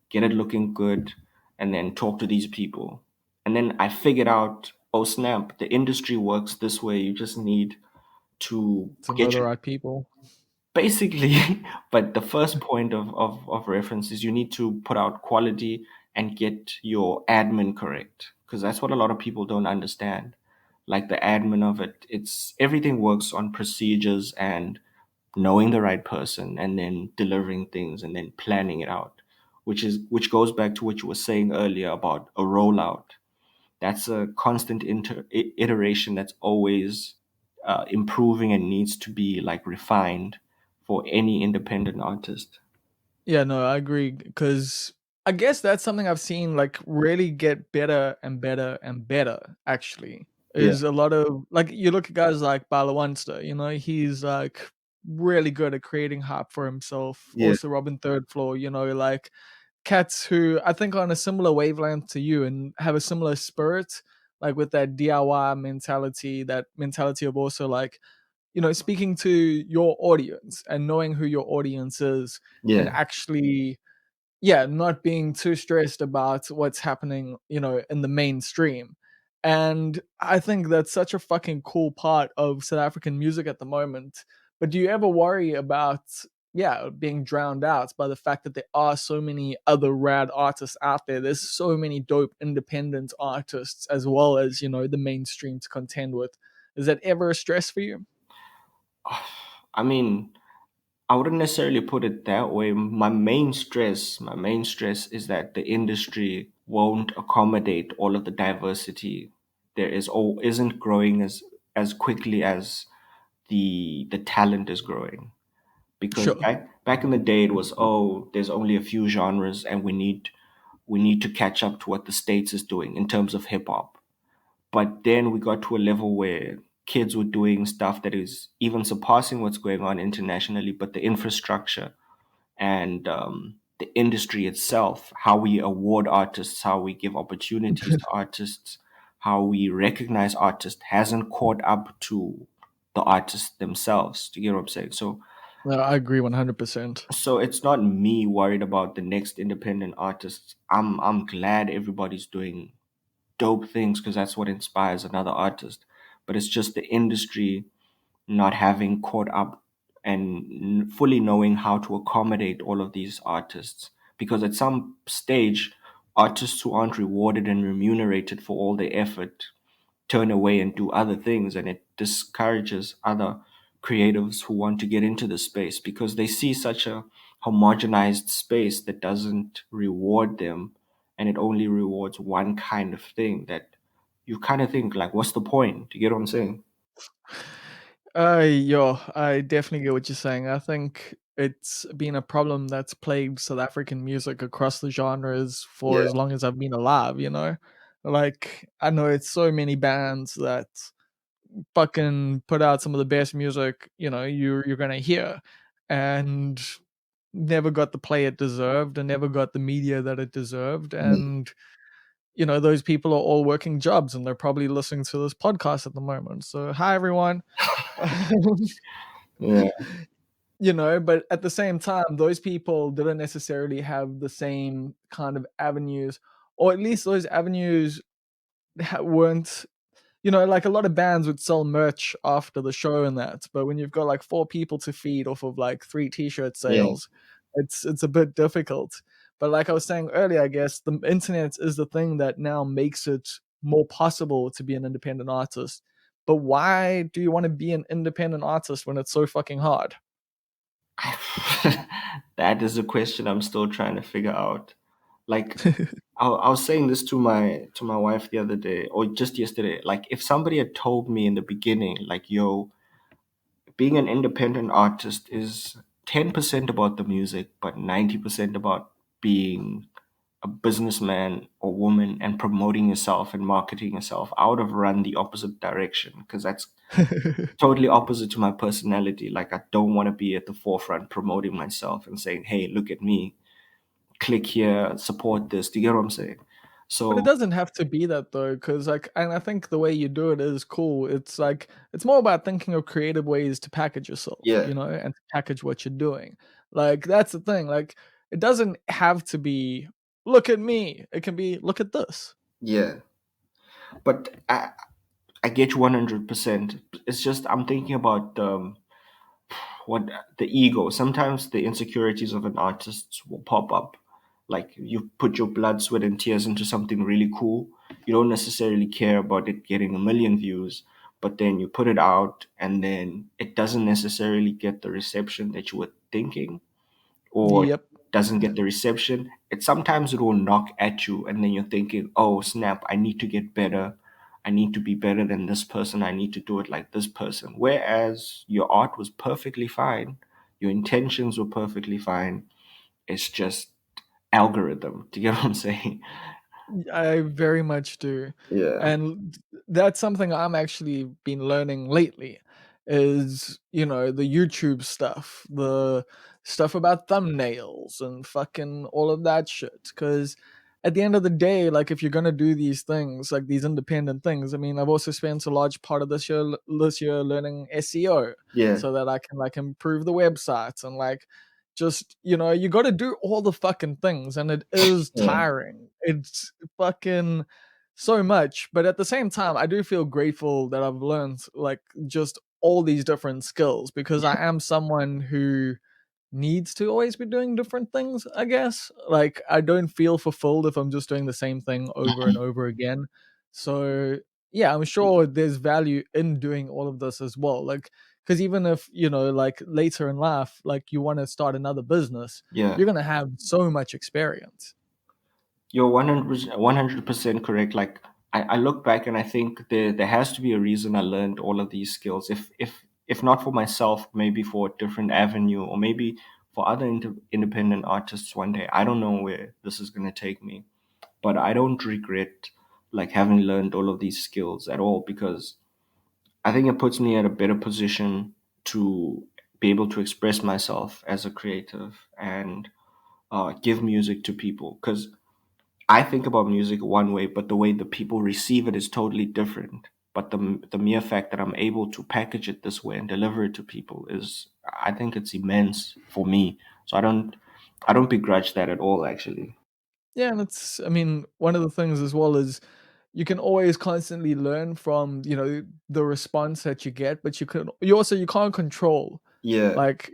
get it looking good, and then talk to these people. And then I figured out, oh snap, the industry works this way. You just need to To know get the your right people. basically, but the first point of reference is you need to put out quality and get your admin correct because that's what a lot of people don't understand. Like the admin of it, it's everything works on procedures and knowing the right person and then delivering things and then planning it out, which goes back to what you were saying earlier about a rollout. That's a constant iteration that's always improving and needs to be like refined for any independent artist. Yeah, no, I agree because I guess that's something I've seen like really get better and better and better actually. Yeah, Is a lot of like you look at guys like Balawanster, he's like really good at creating hype for himself. yeah, Also Robin Third Floor, like cats who I think are on a similar wavelength to you and have a similar spirit, like with that DIY mentality, that mentality of also like speaking to your audience and knowing who your audience is and yeah, actually, yeah, not being too stressed about what's happening, in the mainstream. And I think that's such a fucking cool part of South African music at the moment. But do you ever worry about, yeah, being drowned out by the fact that there are so many other rad artists out there? There's so many dope independent artists as well as, the mainstream to contend with. Is that ever a stress for you? I mean, I wouldn't necessarily put it that way. My main stress is that the industry won't accommodate all of the diversity there is, or isn't growing as quickly as the talent is growing. Because Sure. back in the day, it was, oh, there's only a few genres, and we need to catch up to what the States is doing in terms of hip hop. But then we got to a level where kids were doing stuff that is even surpassing what's going on internationally, but the infrastructure and the industry itself, how we award artists, how we give opportunities to artists, how we recognize artists, hasn't caught up to the artists themselves. Do you get what I'm saying? No, I agree 100%. So it's not me worried about the next independent artists. I'm glad everybody's doing dope things because that's what inspires another artist. But it's just the industry not having caught up and fully knowing how to accommodate all of these artists. Because at some stage, artists who aren't rewarded and remunerated for all their effort turn away and do other things, and it discourages other creatives who want to get into the space because they see such a homogenized space that doesn't reward them, and it only rewards one kind of thing that you kind of think like, what's the point? Do you get what I'm saying? Yo, I definitely get what you're saying. I think it's been a problem that's plagued South African music across the genres for Yeah. as long as I've been alive. Like, I know it's so many bands that fucking put out some of the best music, you're gonna hear, and never got the play it deserved and never got the media that it deserved. And those people are all working jobs and they're probably listening to this podcast at the moment. So hi everyone. Yeah. But at the same time, those people didn't necessarily have the same kind of avenues, or at least those avenues weren't, like a lot of bands would sell merch after the show and that. But when you've got like four people to feed off of like three t-shirt Yeah. sales, it's a bit difficult. But like I was saying earlier, I guess the internet is the thing that now makes it more possible to be an independent artist. But why do you want to be an independent artist when it's so fucking hard? That is a question I'm still trying to figure out. Like, I was saying this to my wife the other day, or just yesterday. Like, if somebody had told me in the beginning, like, yo, being an independent artist is 10% about the music, but 90% about being a businessman or woman and promoting yourself and marketing yourself, I would have run the opposite direction because that's totally opposite to my personality. Like, I don't want to be at the forefront promoting myself and saying, hey, look at me, click here, support this. Do you get what I'm saying? But it So, doesn't have to be that though, because like, and I think the way you do it is cool. It's like it's more about thinking of creative ways to package yourself, yeah, and to package what you're doing. Like that's the thing. Like it doesn't have to be look at me. It can be look at this. yeah. But I get you 100%. It's just I'm thinking about what the ego. Sometimes the insecurities of an artist will pop up. Like you put your blood, sweat, and tears into something really cool. You don't necessarily care about it getting a million views, but then you put it out, and then it doesn't necessarily get the reception that you were thinking, or Yep. doesn't get the reception. It will knock at you, and then you're thinking, "Oh snap! I need to get better. I need to be better than this person. I need to do it like this person." Whereas your art was perfectly fine, your intentions were perfectly fine. It's just algorithm. Do you get what I'm saying? I very much do. Yeah. And that's something I'm actually been learning lately is, the YouTube stuff, the stuff about thumbnails and fucking all of that shit. Cause at the end of the day, like if you're gonna do these things, like these independent things, I mean, I've also spent a large part of this year learning SEO Yeah. so that I can like improve the websites and like just, you got to do all the fucking things, and it is Yeah. tiring. It's fucking so much, but at the same time, I do feel grateful that I've learned like just all these different skills, because I am someone who needs to always be doing different things, I guess. Like, I don't feel fulfilled if I'm just doing the same thing over and over again. So, yeah, I'm sure there's value in doing all of this as well. Like, because even if, like later in life, like you want to start another business, Yeah. you're going to have so much experience. You're 100% correct. Like I look back and I think there has to be a reason I learned all of these skills. If not for myself, maybe for a different avenue, or maybe for other independent artists one day. I don't know where this is gonna take me, but I don't regret like having learned all of these skills at all, because I think it puts me at a better position to be able to express myself as a creative and give music to people. Because I think about music one way, but the way the people receive it is totally different. But the mere fact that I'm able to package it this way and deliver it to people is, I think it's immense for me. So I don't begrudge that at all, actually. Yeah, and I mean, one of the things as well is you can always constantly learn from, the response that you get, but you can't control, Yeah, like,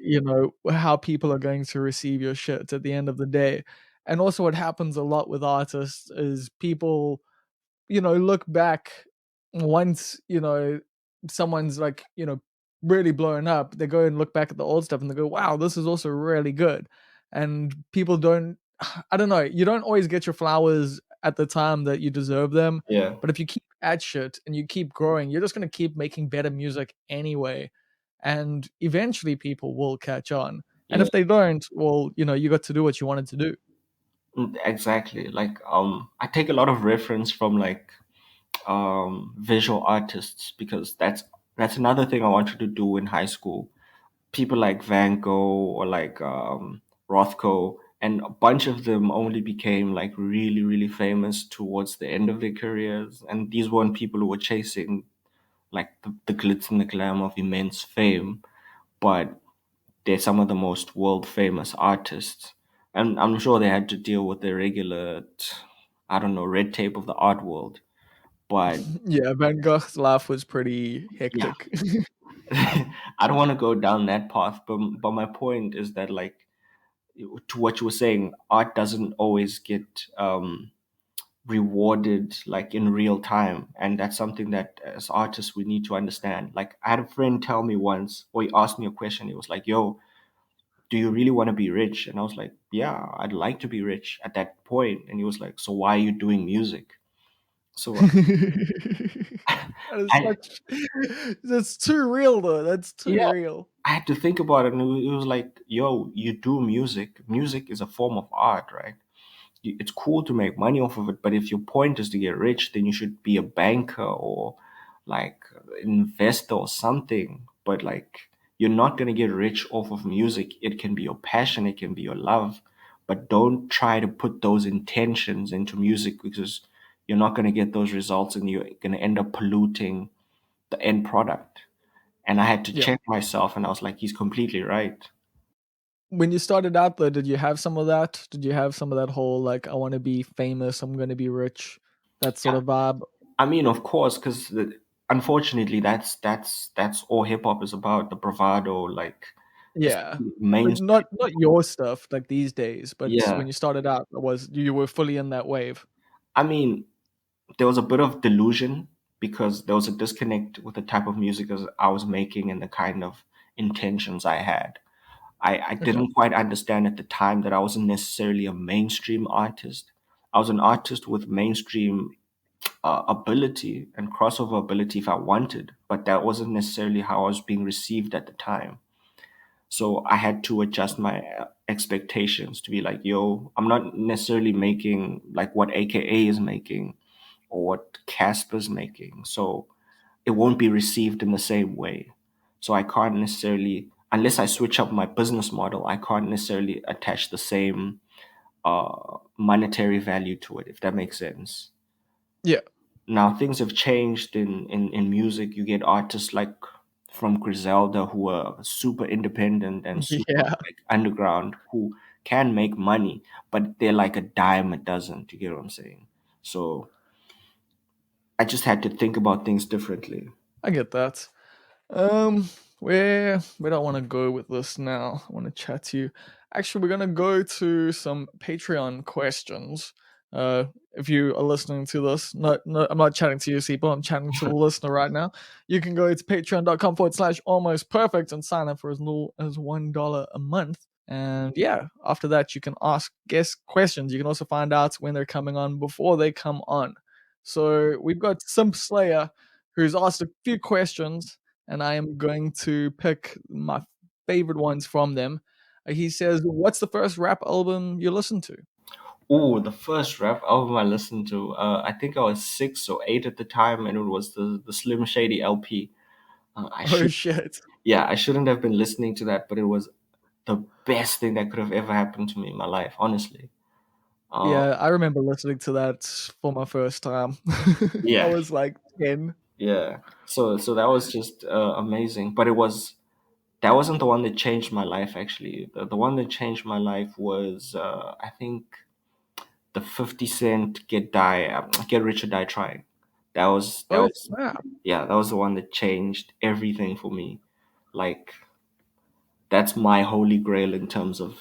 how people are going to receive your shit at the end of the day. And also what happens a lot with artists is people, look back once, someone's like, really blowing up, they go and look back at the old stuff and they go, wow, this is also really good. And people don't, I don't know, you don't always get your flowers at the time that you deserve them. yeah, But if you keep at shit and you keep growing, you're just going to keep making better music anyway. And eventually people will catch on. And yeah. if they don't, well, you got to do what you wanted to do. Exactly. Like I take a lot of reference from like visual artists, because that's another thing I wanted to do in high school. People like Van Gogh or like Rothko, and a bunch of them only became like really, really famous towards the end of their careers. And these weren't people who were chasing like the glitz and the glam of immense fame, but they're some of the most world famous artists. And I'm sure they had to deal with the regular, I don't know, red tape of the art world. But Yeah, Van Gogh's life was pretty yeah, hectic. I don't want to go down that path. But my point is that like, to what you were saying, art doesn't always get rewarded like in real time, and that's something that as artists we need to understand. Like I had a friend tell me once, or he asked me a question. He was like, "Yo, do you really want to be rich?" And I was like, "Yeah, I'd like to be rich at that point." And he was like, "So why are you doing music?" So That is I such that's too real though, that's too yeah, real. I had to think about it, and it was like, "Yo, you do music. Music is a form of art, right? It's cool to make money off of it, but if your point is to get rich, then you should be a banker or like an investor or something. But like, you're not going to get rich off of music. It can be your passion, it can be your love, but don't try to put those intentions into music, because you're not going to get those results and you're going to end up polluting the end product." And I had to Yeah. check myself, and I was like, he's completely right. When you started out though, did you have some of that? Did you have some of that whole, like, "I wanna be famous, I'm gonna be rich," that sort Yeah, of vibe? I mean, of course, because unfortunately, that's all hip hop is about, the bravado, like Yeah. especially Like, mainstream. not your stuff, like, these days, but Yeah, when you started out, it was you were fully in that wave. I mean, there was a bit of delusion, because there was a disconnect with the type of music as I was making and the kind of intentions I had. I Okay. didn't quite understand at the time that I wasn't necessarily a mainstream artist. I was an artist with mainstream ability and crossover ability if I wanted, but that wasn't necessarily how I was being received at the time. So I had to adjust my expectations to be like, yo, I'm not necessarily making like what AKA is making or what Casper's making. So it won't be received in the same way. So I can't necessarily, unless I switch up my business model, I can't necessarily attach the same monetary value to it, if that makes sense. Yeah. Now things have changed in music. You get artists like from Griselda who are super independent and super Yeah, like underground who can make money, but they're like a dime a dozen. Do you get what I'm saying? So I just had to think about things differently. I get that. Um, where do I want to go with this now? I want to chat to you. Actually, we're gonna go to some Patreon questions. If you are listening to this, no, I'm not chatting to you, Sipo. I'm chatting to the listener right now. You can go to patreon.com/almost perfect and sign up for as little as $1 a month. And yeah, after that, you can ask guest questions. You can also find out when they're coming on before they come on. So we've got Simp Slayer, who's asked a few questions, and I am going to pick my favorite ones from them. He says, "What's the first rap album you listened to?" Oh, the first rap album I listened to, I think I was 6 or 8 at the time, and it was the Slim Shady LP. I Oh should, shit! yeah, I shouldn't have been listening to that, but it was the best thing that could have ever happened to me in my life, honestly. Uh, Yeah, I remember listening to that for my first time. I yeah, was like 10. yeah. So that was just amazing. But that wasn't the one that changed my life. Actually, the one that changed my life was I think the 50 Cent Get Rich or Die Trying. That Oh was snap! yeah, that was the one that changed everything for me. Like that's my holy grail in terms of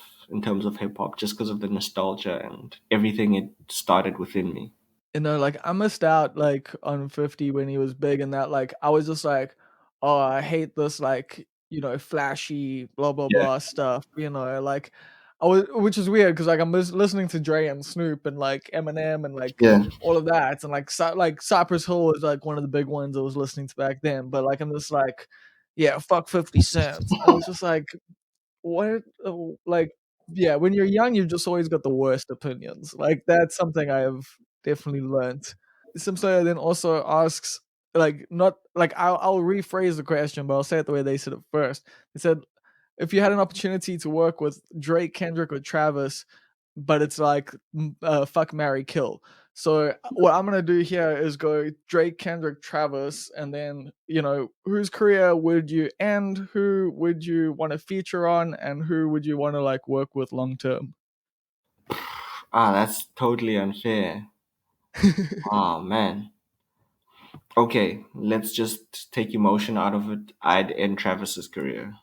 hip hop, just because of the nostalgia and everything it started within me. Like I missed out like on 50 when he was big and that like I was just like, oh, I hate this like, flashy blah blah Yeah, blah stuff, like I was which is weird because like I'm listening to Dre and Snoop and like Eminem and like yeah. all of that and like Cypress Hill was like one of the big ones I was listening to back then, but like I'm just like, yeah, fuck 50 Cent. And it's just like what like yeah, when you're young, you've just always got the worst opinions. Like that's something I have definitely learned. Simslayer then also asks, like, not like I'll rephrase the question, but I'll say it the way they said it first. They said, if you had an opportunity to work with Drake, Kendrick, or Travis, but it's like fuck, marry, kill. So what I'm gonna do here is go Drake, Kendrick, Travis, and then whose career would you end, who would you want to feature on, and who would you want to like work with long term? Ah, that's totally unfair. Oh man. Okay, let's just take emotion out of it. I'd end Travis's career.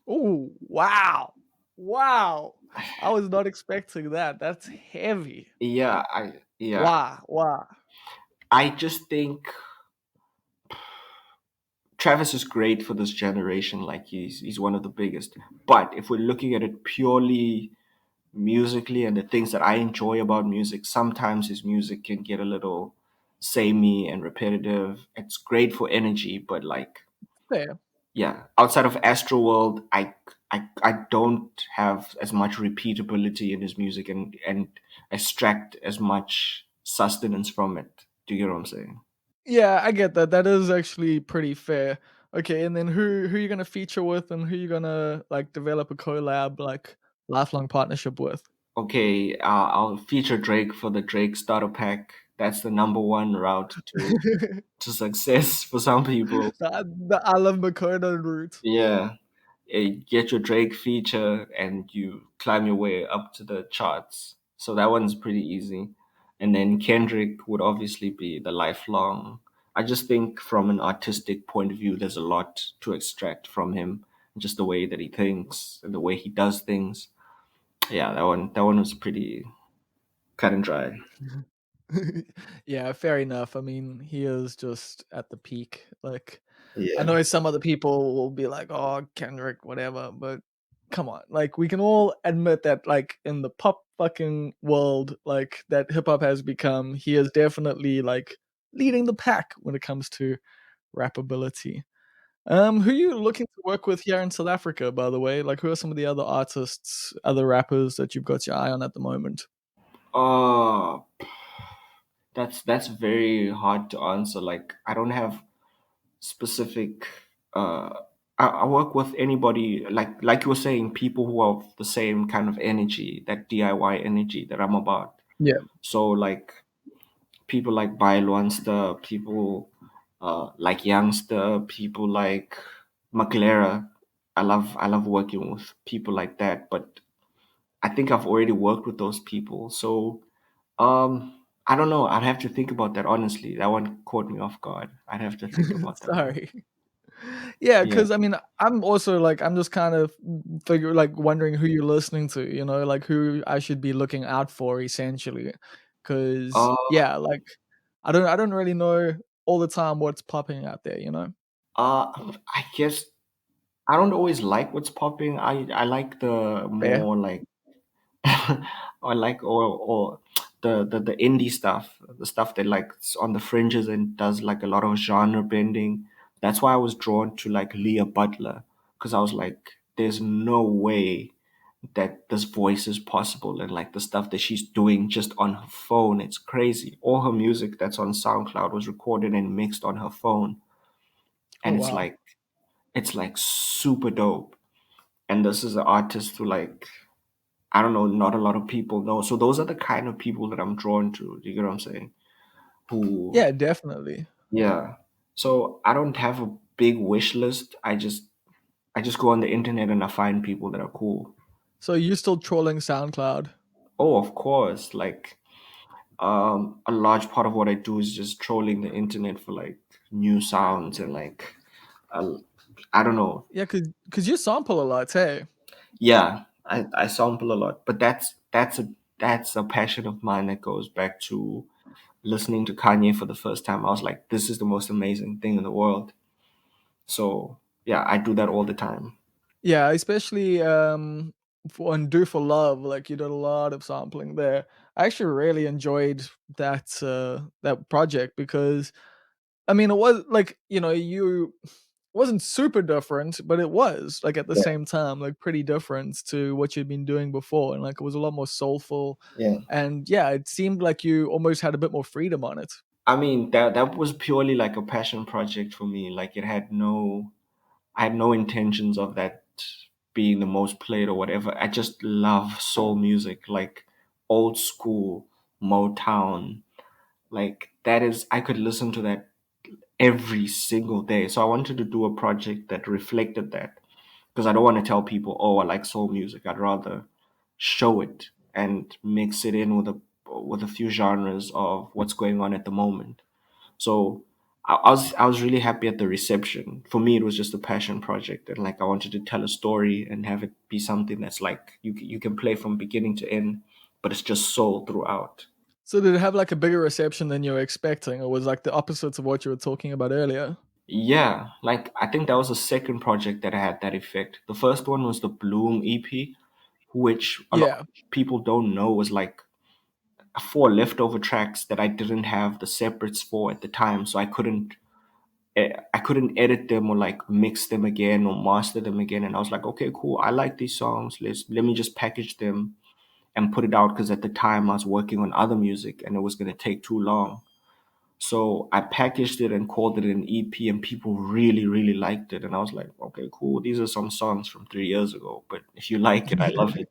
Oh wow, wow! I was not expecting that. That's heavy. Yeah. Why? I just think Travis is great for this generation. Like he's one of the biggest. But if we're looking at it purely musically and the things that I enjoy about music, sometimes his music can get a little samey and repetitive. It's great for energy, but like Fair. yeah, outside of Astroworld, I don't have as much repeatability in his music and extract as much sustenance from it. Do you get what I'm saying? Yeah, I get that. That is actually pretty fair. Okay, and then who you gonna feature with, and who you gonna like develop a collab like lifelong partnership with? Okay, I'll feature Drake for the Drake starter pack. That's the number one route to success for some people. The Alan Makona route. Yeah, get your Drake feature and you climb your way up to the charts. So that one's pretty easy. And then Kendrick would obviously be the lifelong. I just think from an artistic point of view, there's a lot to extract from him. Just the way that he thinks and the way he does things. Yeah, that one was pretty cut and dry. Yeah, fair enough. I mean, he is just at the peak. Like, I Yeah. know some other people will be like, "Oh, Kendrick, whatever," but come on, like we can all admit that, like in the pop fucking world, like that hip hop has become, he is definitely like leading the pack when it comes to rappability. Who you looking to work with here in South Africa, by the way? Like, who are some of the other artists, other rappers that you've got your eye on at the moment? Uh that's very hard to answer. Like I don't have specific uh I work with anybody like you were saying, people who have the same kind of energy, that DIY energy that I'm about. Yeah. So like people like Bailwanster, people like Youngster, people like Maglera. I love working with people like that, but I think I've already worked with those people. So I don't know. I'd have to think about that honestly. That one caught me off guard. I'd have to think about that one. Sorry. Yeah, Yeah. because I mean, I'm also like, I'm just kind of wondering who you're listening to, like who I should be looking out for essentially. Because Uh yeah, like I don't really know all the time what's popping out there. I guess I don't always like what's popping. I like the Fair. more like or like or the indie stuff, the stuff that like on the fringes and does like a lot of genre bending. That's why I was drawn to like Leah Butler, because I was like, there's no way that this voice is possible, and like the stuff that she's doing just on her phone, it's crazy. All her music that's on SoundCloud was recorded and mixed on her phone, Oh and wow. it's like super dope. And this is an artist who like I don't know, not a lot of people know. So those are the kind of people that I'm drawn to. Do you get what I'm saying? Who, Yeah, definitely. yeah. So I don't have a big wish list. I just go on the internet and I find people that are cool. So you still trolling SoundCloud? Oh, of course. Like a large part of what I do is just trolling the internet for like new sounds and like uh, I don't know. Yeah, cause you sample a lot, hey. Yeah, I sample a lot, but that's a passion of mine that goes back to listening to Kanye for the first time. I was like, this is the most amazing thing in the world. So yeah, I do that all the time. Yeah, especially for on Do for Love, like you did a lot of sampling there. I actually really enjoyed that project because I mean it was like, you wasn't super different, but it was like at the Yeah, same time like pretty different to what you'd been doing before, and like it was a lot more soulful, yeah. and yeah, it seemed like you almost had a bit more freedom on it. I mean that was purely like a passion project for me. Like I had no intentions of that being the most played or whatever. I just love soul music, like old school Motown. Like that is I could listen to that every single day. So I wanted to do a project that reflected that, because I don't want to tell people, "Oh, I like soul music." I'd rather show it and mix it in with a few genres of what's going on at the moment. So I was really happy at the reception. For me, it was just a passion project, and like I wanted to tell a story and have it be something that's like you can play from beginning to end, but it's just soul throughout. So did it have like a bigger reception than you were expecting, or was like the opposites of what you were talking about earlier? Yeah, like I think that was the second project that had that effect. The first one was the Bloom EP, which a lot Yeah. of people don't know was like four leftover tracks that I didn't have the separates for at the time, so I couldn't edit them or like mix them again or master them again. And I was like, okay, cool, I like these songs. Let me just package them and put it out, because at the time I was working on other music and it was gonna take too long. So I packaged it and called it an EP, and people really, really liked it. And I was like, okay, cool. These are some songs from 3 years ago, but if you like it, I love it.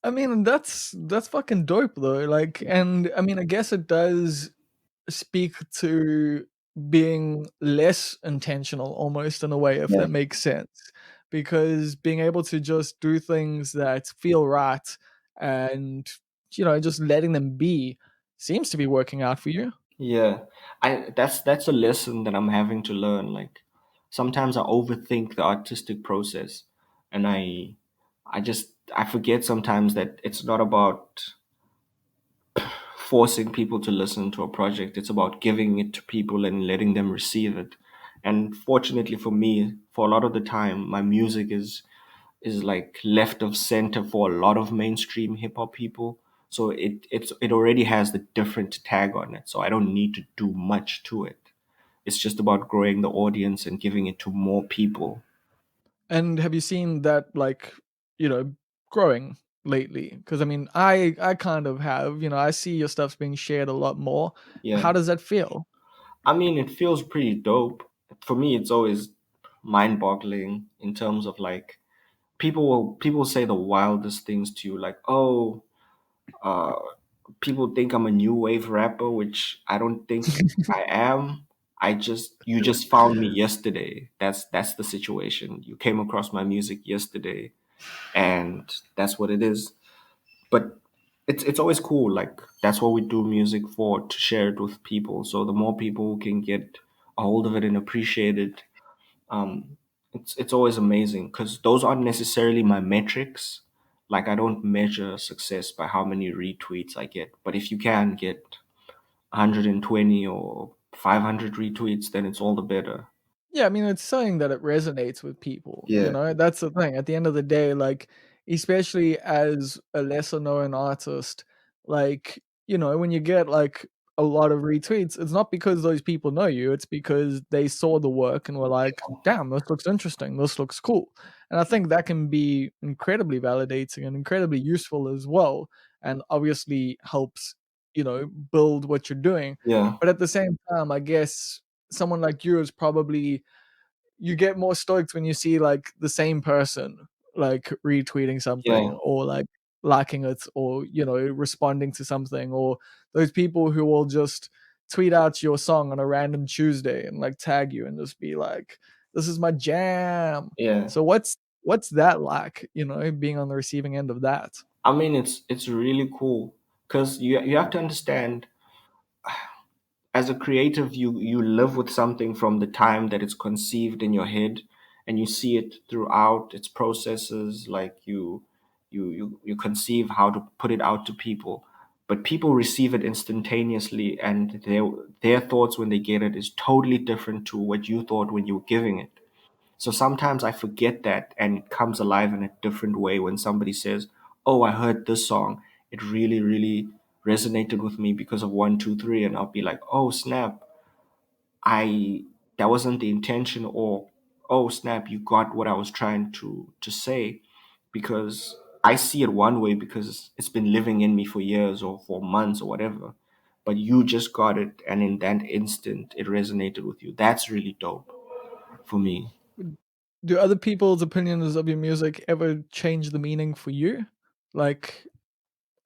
I mean, that's fucking dope though. Like, and I mean, I guess it does speak to being less intentional almost in a way, if Yeah. that makes sense. Because being able to just do things that feel right and just letting them be seems to be working out for you. Yeah. That's a lesson that I'm having to learn. Like sometimes I overthink the artistic process, and I forget sometimes that it's not about forcing people to listen to a project. It's about giving it to people and letting them receive it. And fortunately for me, for a lot of the time, my music is like left of center for a lot of mainstream hip hop people. So it already has the different tag on it. So I don't need to do much to it. It's just about growing the audience and giving it to more people. And have you seen that, like, you know, growing lately? Because I mean, I kind of have. I see your stuff's being shared a lot more. Yeah. How does that feel? I mean, it feels pretty dope. For me, it's always mind-boggling in terms of like people say the wildest things to you, like, oh, uh, people think I'm a new wave rapper, which I don't think I am. You just found me yesterday. That's the situation. You came across my music yesterday, and that's what it is. But it's always cool. Like that's what we do music for, to share it with people. So the more people who can get a hold of it and appreciate it, um, it's always amazing, because those aren't necessarily my metrics. Like I don't measure success by how many retweets I get, but if you can get 120 or 500 retweets, then it's all the better. Yeah, I mean, it's saying that it resonates with people, you Yeah, know? That's the thing. At the end of the day, like, especially as a lesser known artist, like, you know, when you get like a lot of retweets, it's not because those people know you, it's because they saw the work and were like, damn, this looks interesting, this looks cool. And I think that can be incredibly validating and incredibly useful as well. And obviously helps, you know, build what you're doing. yeah, But at the same time, I guess someone like you is probably you get more stoked when you see like the same person like retweeting yeah, something or like liking it or you know responding to something or those people who will just tweet out your song on a random Tuesday and like tag you and just be like this is my jam. yeah. So what's that like, you know, being on the receiving end of that? I mean, it's really cool, because you have to understand, as a creative, you live with something from the time that it's conceived in your head, and you see it throughout its processes. Like you conceive how to put it out to people, but people receive it instantaneously, and their thoughts when they get it is totally different to what you thought when you were giving it. So sometimes I forget that, and it comes alive in a different way when somebody says, "Oh, I heard this song. It really, really resonated with me because of one, two, three," and I'll be like, "Oh snap! I That wasn't the intention," or "Oh snap! You got what I was trying to say," because I see it one way because it's been living in me for years or for months or whatever. But you just got it, and in that instant, it resonated with you. That's really dope for me. Do other people's opinions of your music ever change the meaning for you like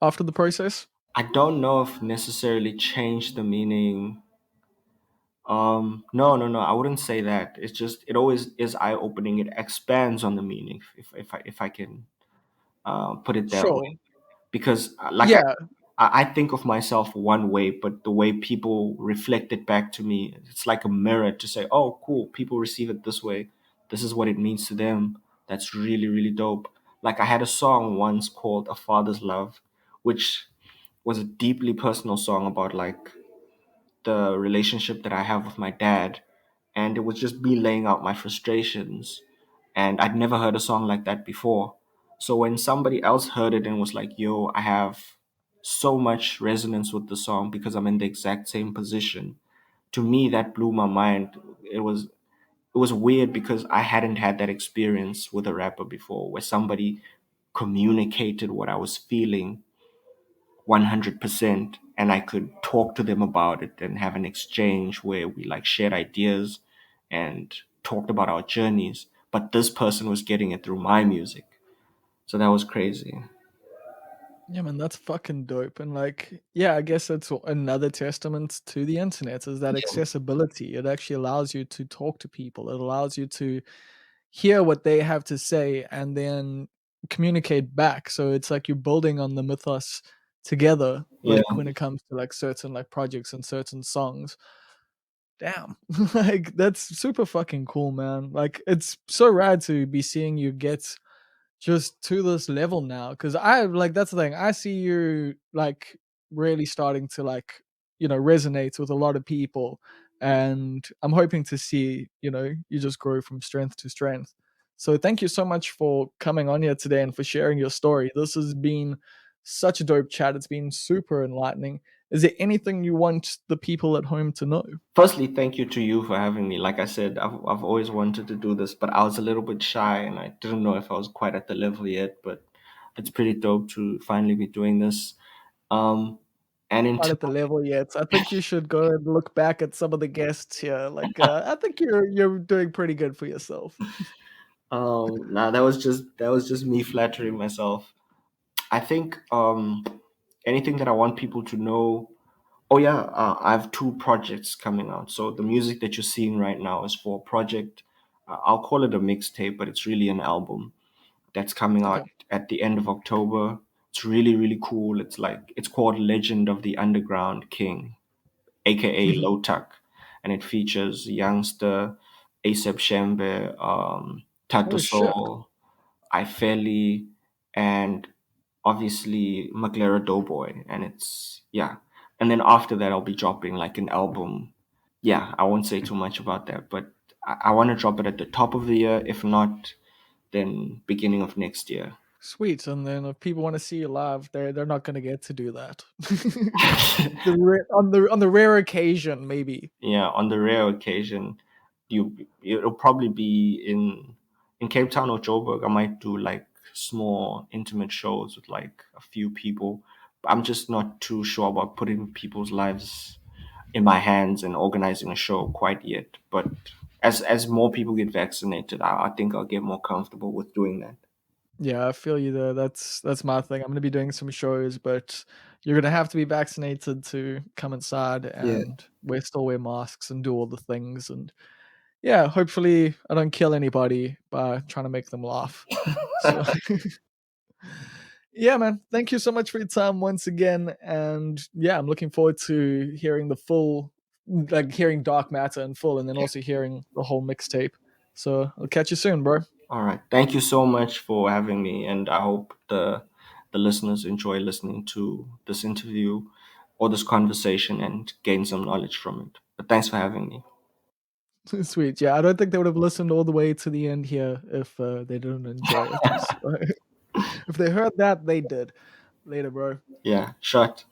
after the process? I don't know if necessarily change the meaning. No, no, no. I wouldn't say that. It's just it always is eye opening. It expands on the meaning, if I can put it that way. Sure. Because Yeah. I think of myself one way, but the way people reflect it back to me, it's like a mirror to say, "Oh, cool. People receive it this way. This is what it means to them." That's really, really dope. Like I had a song once called "A Father's Love," which was a deeply personal song about like the relationship that I have with my dad. And it was just me laying out my frustrations. And I'd never heard a song like that before. So when somebody else heard it and was like, "Yo, I have so much resonance with the song because I'm in the exact same position," to me, that blew my mind. It was weird because I hadn't had that experience with a rapper before, where somebody communicated what I was feeling 100%, and I could talk to them about it and have an exchange where we like shared ideas and talked about our journeys, but this person was getting it through my music. So that was crazy. Yeah, man, that's fucking dope. And like, yeah, I guess that's another testament to the internet is that Yeah, accessibility. It actually allows you to talk to people. It allows you to hear what they have to say and then communicate back. So it's like you're building on the mythos together, yeah, like when it comes to like certain like projects and certain songs. Damn. Like that's super fucking cool, man. Like it's so rad to be seeing you get just to this level now because I like that's the thing. I see you like really starting to like, you know, resonate with a lot of people. And I'm hoping to see, you know, you just grow from strength to strength. So thank you so much for coming on here today and for sharing your story. This has been such a dope chat. It's been super enlightening. Is there anything you want the people at home to know? firstly, thank you to you for having me. Like I said, I've always wanted to do this, but I was a little bit shy and I didn't know if I was quite at the level yet. But it's pretty dope to finally be doing this. um and in Quite t- at the level yet. I think you should go and look back at some of the guests here. Like, I think you're doing pretty good for yourself. nah, that was just me flattering myself. I think anything that I want people to know Oh yeah, I have two projects coming out. So the music that you're seeing right now is for a project. I'll call it a mixtape, but it's really an album that's coming Okay. out at the end of October. It's really really cool. It's called Legend of the Underground King, aka Low Tuck, and it features Youngster, ASAP Shembe, Tato Oh shit. Soul, Ifeli, and obviously Maglera Doughboy. And it's yeah. And then after that, I'll be dropping like an album. Yeah, I won't say too much about that, but I want to drop it at the top of the year. If not, then beginning of next year. Sweet. And then if people want to see you live, they're not gonna get to do that. On the rare occasion, maybe. Yeah, on the rare occasion, it'll probably be in Cape Town or Joburg. I might do like small intimate shows with like a few people. But I'm just not too sure about putting people's lives in my hands and organizing a show quite yet. But as more people get vaccinated, I think I'll get more comfortable with doing that. Yeah, I feel you there. That's my thing. I'm gonna be doing some shows, but you're gonna have to be vaccinated to come inside, Yeah. and we still wear masks and do all the things. And yeah, hopefully I don't kill anybody by trying to make them laugh. So yeah, man, thank you so much for your time once again. And yeah, I'm looking forward to hearing the full, like hearing Dark Matter in full, and then also hearing the whole mixtape. So I'll catch you soon, bro. All right. Thank you so much for having me, and I hope the listeners enjoy listening to this interview or this conversation and gain some knowledge from it. But thanks for having me. Sweet. Yeah, I don't think they would have listened all the way to the end here if they didn't enjoy it. So if they heard that, they did. Later, bro. Yeah, shut.